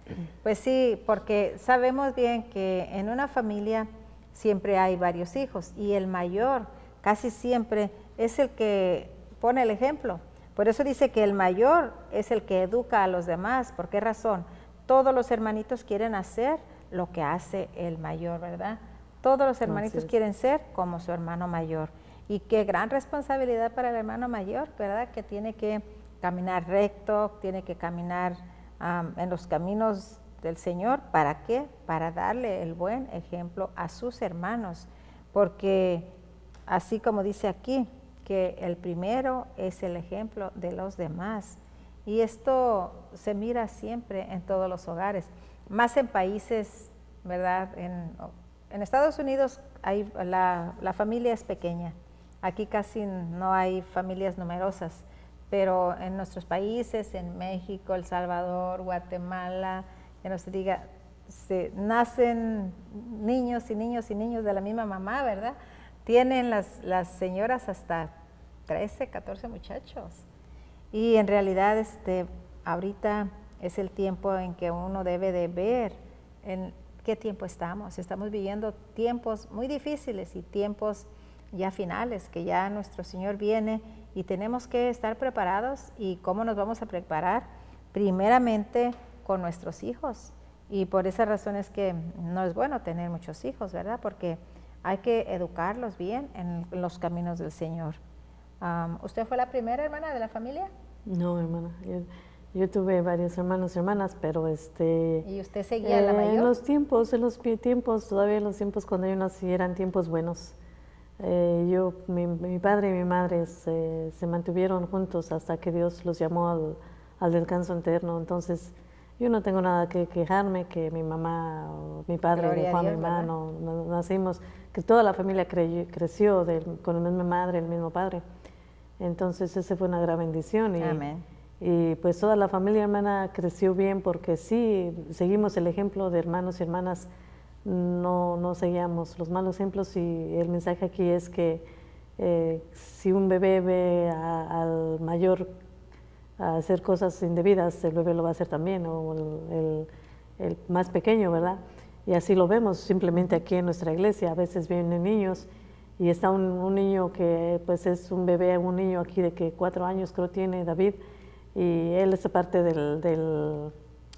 Pues sí, porque sabemos bien que en una familia siempre hay varios hijos y el mayor casi siempre es el que pone el ejemplo. Por eso dice que el mayor es el que educa a los demás. ¿Por qué razón? Todos los hermanitos quieren hacer lo que hace el mayor, ¿verdad? Todos los hermanitos quieren ser como su hermano mayor. Y qué gran responsabilidad para el hermano mayor, ¿verdad? Que tiene que caminar recto, tiene que caminar en los caminos del Señor. ¿Para qué? Para darle el buen ejemplo a sus hermanos. Porque así como dice aquí, que el primero es el ejemplo de los demás. Y esto se mira siempre en todos los hogares, más en países, ¿verdad? En Estados Unidos la familia es pequeña. Aquí casi no hay familias numerosas, pero en nuestros países, en México, El Salvador, Guatemala, que nos diga, nacen niños y niños y niños de la misma mamá, ¿verdad? Tienen las señoras hasta 13, 14 muchachos. Y en realidad ahorita es el tiempo en que uno debe de ver en qué tiempo estamos. Estamos viviendo tiempos muy difíciles y tiempos ya finales, que ya nuestro Señor viene y tenemos que estar preparados. ¿Y cómo nos vamos a preparar? Primeramente con nuestros hijos. Y por esa razón es que no es bueno tener muchos hijos, ¿verdad? Porque hay que educarlos bien en los caminos del Señor. ¿Usted fue la primera hermana de la familia? No, hermana. Yo tuve varios hermanos y hermanas, pero ¿Y usted seguía la mayor? En los tiempos, todavía en los tiempos cuando yo nací eran tiempos buenos. Mi padre y mi madre se mantuvieron juntos hasta que Dios los llamó al descanso eterno. Entonces, yo no tengo nada que quejarme, que mi mamá o mi padre Gloria dejó a a mi Dios, ¿verdad? hermano, nacimos, que toda la familia creció con la misma madre, el mismo padre. Entonces, esa fue una gran bendición. Amén. Y pues toda la familia hermana creció bien porque sí, seguimos el ejemplo de hermanos y hermanas, no seguíamos los malos ejemplos, y el mensaje aquí es que si un bebé ve al mayor a hacer cosas indebidas, el bebé lo va a hacer también, o el más pequeño, ¿verdad? Y así lo vemos simplemente aquí en nuestra iglesia. A veces vienen niños y está un niño que pues es un bebé, un niño aquí de que 4 años creo tiene David, y él es parte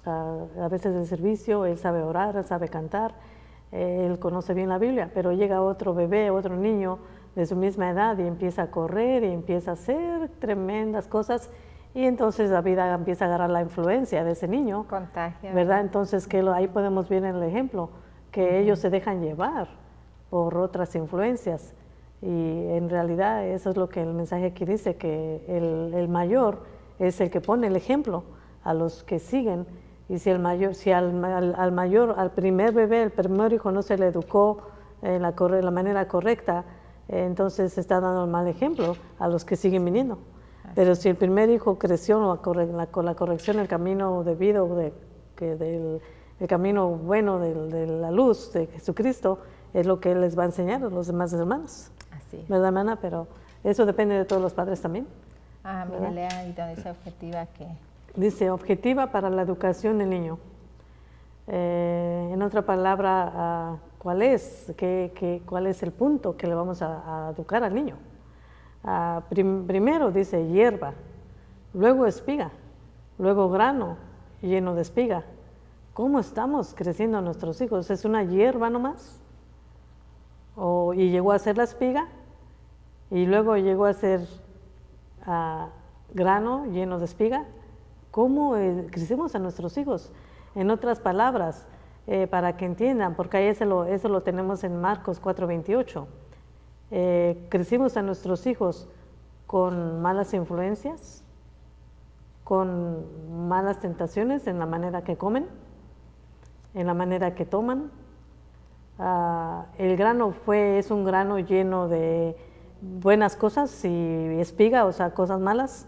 a veces del servicio. Él sabe orar, él sabe cantar, él conoce bien la Biblia, pero llega otro bebé, otro niño de su misma edad y empieza a correr y empieza a hacer tremendas cosas, y entonces David empieza a agarrar la influencia de ese niño. Contagia. ¿Verdad? Entonces ahí podemos ver en el ejemplo que ellos se dejan llevar por otras influencias, y en realidad eso es lo que el mensaje aquí dice, que el mayor es el que pone el ejemplo a los que siguen. Y si al mayor, al primer bebé, el primer hijo no se le educó en la manera correcta, entonces está dando el mal ejemplo a los que siguen viniendo. Pero si el primer hijo creció con la corrección, el camino debido, el camino bueno de la luz de Jesucristo, es lo que Él les va a enseñar a los demás hermanos. Así. ¿Verdad, hermana? Pero eso depende de todos los padres también. Mire, lea ahí donde dice objetiva que... Dice, objetiva para la educación del niño. En otra palabra, ¿cuál es? ¿Cuál es el punto que le vamos a educar al niño? Primero dice hierba, luego espiga, luego grano lleno de espiga. ¿Cómo estamos creciendo a nuestros hijos? ¿Es una hierba nomás? ¿Y llegó a ser la espiga? ¿Y luego llegó a ser grano lleno de espiga? ¿Cómo crecemos a nuestros hijos? En otras palabras, para que entiendan, porque ahí eso lo tenemos en Marcos 4:28. Crecimos a nuestros hijos con malas influencias, con malas tentaciones en la manera que comen, en la manera que toman. El grano es un grano lleno de buenas cosas y espiga, o sea, cosas malas.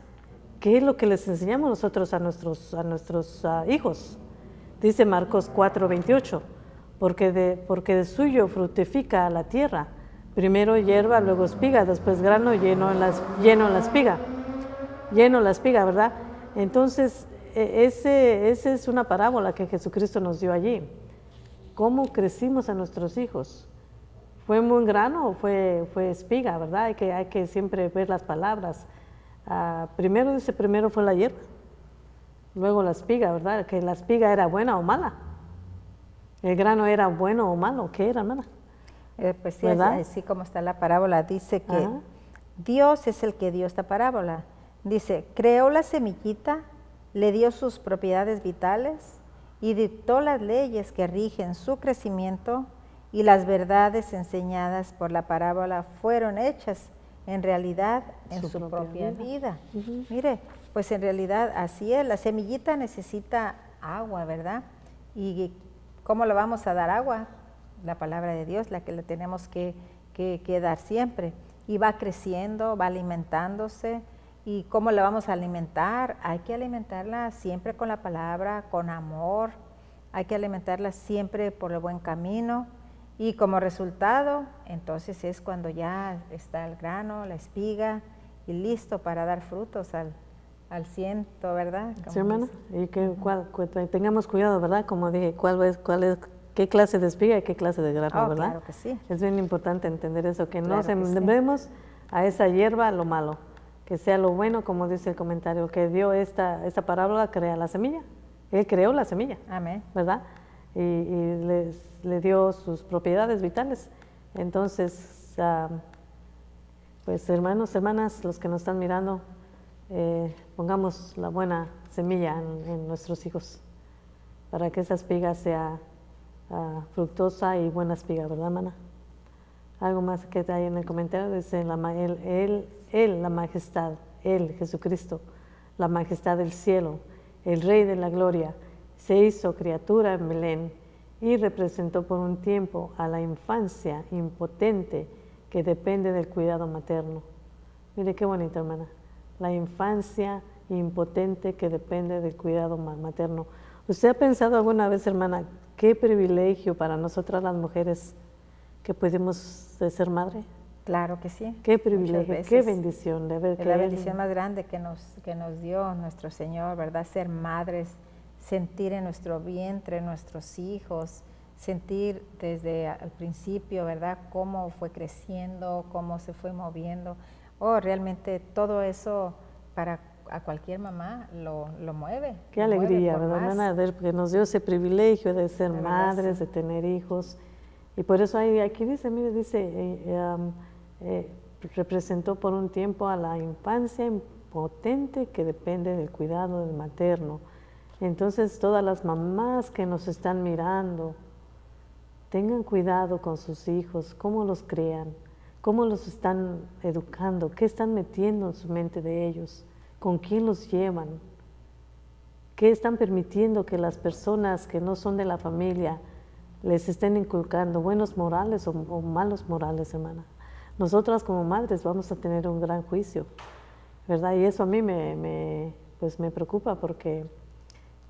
¿Qué es lo que les enseñamos nosotros a nuestros hijos? Dice Marcos 4:28, porque de suyo fructifica la tierra. Primero hierba, luego espiga, después grano lleno en la espiga. Lleno la espiga, ¿verdad? Entonces, esa es una parábola que Jesucristo nos dio allí. ¿Cómo crecimos a nuestros hijos? ¿Fue un buen grano o fue espiga, verdad? Hay que siempre ver las palabras. Primero fue la hierba, luego la espiga, ¿verdad? Que la espiga era buena o mala. El grano era bueno o malo. ¿Qué era, hermana? Pues sí, así como está la parábola, dice que Dios es el que dio esta parábola. Dice, creó la semillita, le dio sus propiedades vitales y dictó las leyes que rigen su crecimiento, y las verdades enseñadas por la parábola fueron hechas en realidad en su propia vida. Mire, pues en realidad así es, la semillita necesita agua, ¿verdad? ¿Y cómo le vamos a dar agua? La palabra de Dios, la que le tenemos que dar siempre. Y va creciendo, va alimentándose. ¿Y cómo la vamos a alimentar? Hay que alimentarla siempre con la palabra, con amor. Hay que alimentarla siempre por el buen camino. Y como resultado, entonces es cuando ya está el grano, la espiga, y listo para dar frutos al ciento, ¿verdad? Sí, hermana. Y tengamos cuidado, ¿verdad? Como dije, qué clase de espiga y qué clase de grano, ¿verdad? Claro que sí. Es bien importante entender eso, que claro no sembremos a esa hierba lo malo, que sea lo bueno, como dice el comentario, que dio esta parábola, crea la semilla. Él creó la semilla. Amén. ¿Verdad? Y le dio sus propiedades vitales. Entonces, pues hermanos, hermanas, los que nos están mirando, pongamos la buena semilla en nuestros hijos, para que esa espiga sea fructuosa y buena espiga, ¿verdad, hermana? Algo más que hay en el comentario, dice la majestad, Él, Jesucristo, la majestad del cielo, el Rey de la gloria, se hizo criatura en Belén y representó por un tiempo a la infancia impotente que depende del cuidado materno. Mire qué bonito, hermana. La infancia impotente que depende del cuidado materno. ¿Usted ha pensado alguna vez, hermana, qué privilegio para nosotras las mujeres que pudimos ser madre? Claro que sí. Qué privilegio, qué bendición de ver es la bendición más grande que nos dio nuestro Señor, ¿verdad? Ser madres, sentir en nuestro vientre nuestros hijos, sentir desde el principio, ¿verdad? Cómo fue creciendo, cómo se fue moviendo. Realmente todo eso a cualquier mamá lo mueve. Qué alegría, ¿verdad, hermana? Ver que nos dio ese privilegio de ser madres, de tener hijos. Y por eso aquí dice, mire, representó por un tiempo a la infancia impotente que depende del cuidado del materno. Entonces, todas las mamás que nos están mirando, tengan cuidado con sus hijos, cómo los crían, cómo los están educando, qué están metiendo en su mente de ellos, con quién los llevan, qué están permitiendo que las personas que no son de la familia les estén inculcando, buenos morales o malos morales, hermana. Nosotras como madres vamos a tener un gran juicio, ¿verdad? Y eso a mí me preocupa porque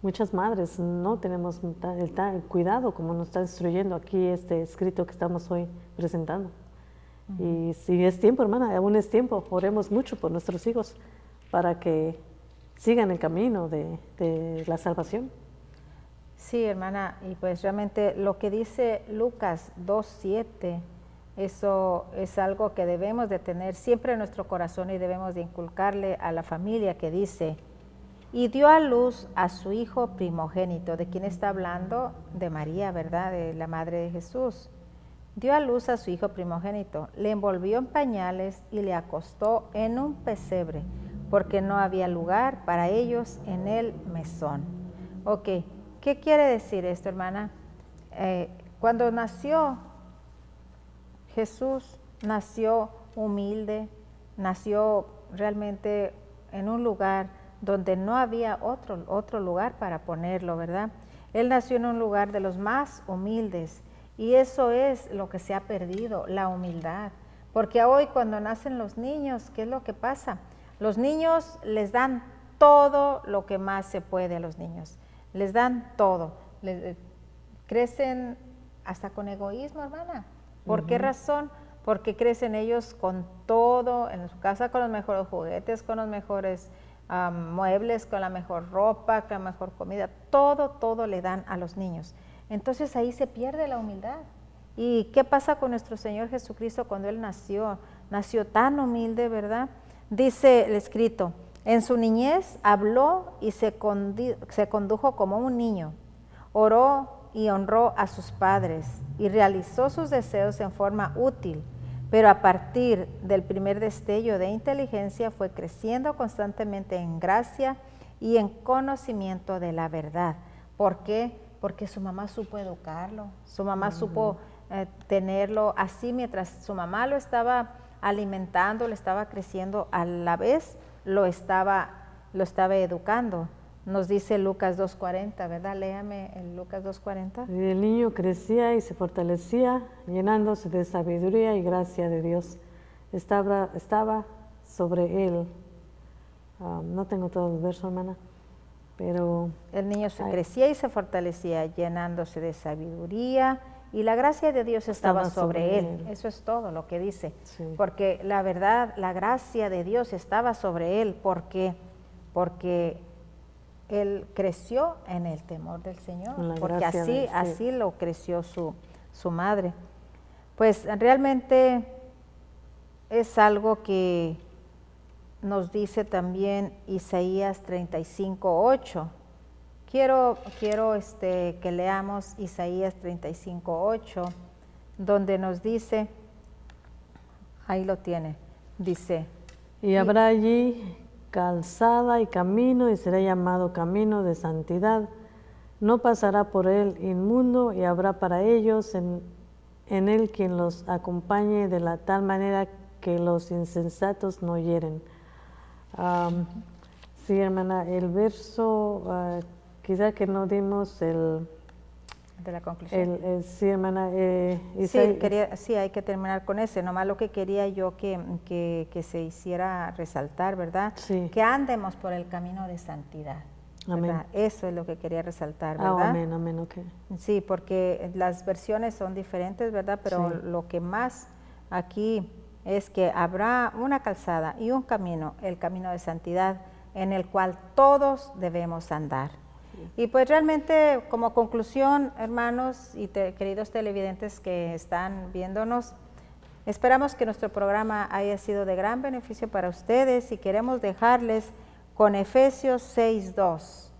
muchas madres no tenemos el cuidado como nos está instruyendo aquí este escrito que estamos hoy presentando. Y si es tiempo, hermana, aún es tiempo, oremos mucho por nuestros hijos para que sigan el camino de la salvación. Sí, hermana, y pues realmente lo que dice Lucas 2:7, eso es algo que debemos de tener siempre en nuestro corazón y debemos de inculcarle a la familia, que dice: y dio a luz a su hijo primogénito. ¿De quién está hablando? De María, ¿verdad? De la madre de Jesús. Dio a luz a su hijo primogénito, le envolvió en pañales y le acostó en un pesebre, porque no había lugar para ellos en el mesón. Ok, ¿qué quiere decir esto, hermana? Cuando nació Jesús, nació humilde, nació realmente en un lugar donde no había otro lugar para ponerlo, ¿verdad? Él nació en un lugar de los más humildes, y eso es lo que se ha perdido, la humildad. Porque hoy cuando nacen los niños, ¿qué es lo que pasa? Los niños les dan todo lo que más se puede a los niños. Les dan todo. Crecen hasta con egoísmo, hermana. ¿Por qué razón? Porque crecen ellos con todo, en su casa con los mejores juguetes, con los mejores muebles, con la mejor ropa, con la mejor comida. Todo le dan a los niños. Entonces ahí se pierde la humildad. ¿Y qué pasa con nuestro Señor Jesucristo cuando Él nació? Nació tan humilde, ¿verdad? Dice el escrito: en su niñez habló y se condujo como un niño, oró y honró a sus padres y realizó sus deseos en forma útil, pero a partir del primer destello de inteligencia fue creciendo constantemente en gracia y en conocimiento de la verdad. ¿Por qué? Porque su mamá supo educarlo, su mamá supo tenerlo así. Mientras su mamá lo estaba alimentando, lo estaba creciendo, a la vez lo estaba educando. Nos dice Lucas 2:40, ¿verdad? Léame el Lucas 2:40. El niño crecía y se fortalecía, llenándose de sabiduría y gracia de Dios. Estaba sobre él. No tengo todo el verso, hermana, pero... El niño crecía y se fortalecía, llenándose de sabiduría, y la gracia de Dios estaba sobre él. Eso es todo lo que dice. Sí. Porque la verdad, la gracia de Dios estaba sobre él. Porque él creció en el temor del Señor, porque así lo creció su madre. Pues realmente es algo que nos dice también Isaías 35:8. Quiero que leamos Isaías 35:8, donde nos dice, ahí lo tiene, dice: y habrá allí calzada y camino, y será llamado camino de santidad. No pasará por él inmundo, y habrá para ellos en en Él quien los acompañe de la tal manera que los insensatos no hieren. Sí, hermana, el verso, quizá que no dimos el... De la conclusión. Sí, hermana. Sí, hay que terminar con ese. Nomás lo que quería yo que se hiciera resaltar, ¿verdad? Sí. Que andemos por el camino de santidad. Amén. Eso es lo que quería resaltar, ¿verdad? Amén, amén, ok. Sí, porque las versiones son diferentes, ¿verdad? Pero sí. Lo que más aquí es que habrá una calzada y un camino, el camino de santidad, en el cual todos debemos andar. Y pues realmente como conclusión, hermanos y queridos televidentes que están viéndonos, esperamos que nuestro programa haya sido de gran beneficio para ustedes y queremos dejarles con Efesios 6:2.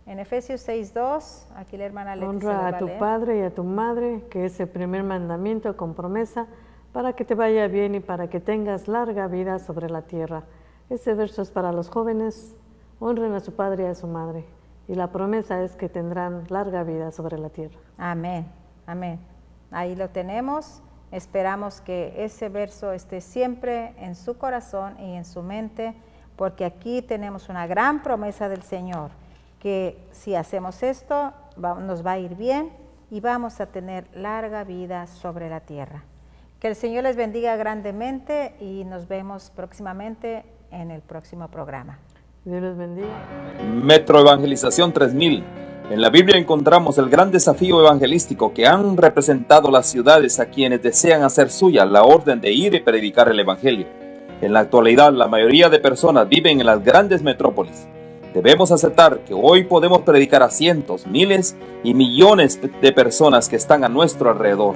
En Efesios 6:2, aquí la hermana Leti se lo va Honra a tu padre y a tu madre, que es el primer mandamiento con promesa, para que te vaya bien y para que tengas larga vida sobre la tierra. Este verso es para los jóvenes. Honren a su padre y a su madre. Y la promesa es que tendrán larga vida sobre la tierra. Amén, amén. Ahí lo tenemos. Esperamos que ese verso esté siempre en su corazón y en su mente, porque aquí tenemos una gran promesa del Señor, que si hacemos esto, nos va a ir bien y vamos a tener larga vida sobre la tierra. Que el Señor les bendiga grandemente y nos vemos próximamente en el próximo programa. Dios les bendiga. Metro Evangelización 3000. En la Biblia encontramos el gran desafío evangelístico que han representado las ciudades a quienes desean hacer suya la orden de ir y predicar el Evangelio. En la actualidad, la mayoría de personas viven en las grandes metrópolis. Debemos aceptar que hoy podemos predicar a cientos, miles y millones de personas que están a nuestro alrededor.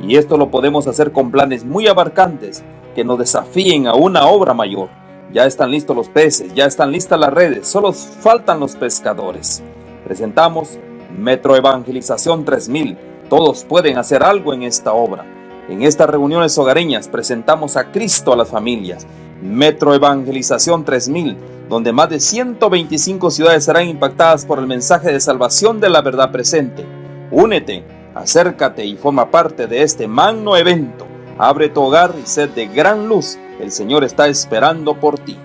Y esto lo podemos hacer con planes muy abarcantes que nos desafíen a una obra mayor. Ya están listos los peces, ya están listas las redes, solo faltan los pescadores. Presentamos Metro Evangelización 3000. Todos pueden hacer algo en esta obra. En estas reuniones hogareñas presentamos a Cristo a las familias. Metro Evangelización 3000, donde más de 125 ciudades serán impactadas por el mensaje de salvación de la verdad presente. Únete, acércate y forma parte de este magno evento. Abre tu hogar y sed de gran luz. El Señor está esperando por ti.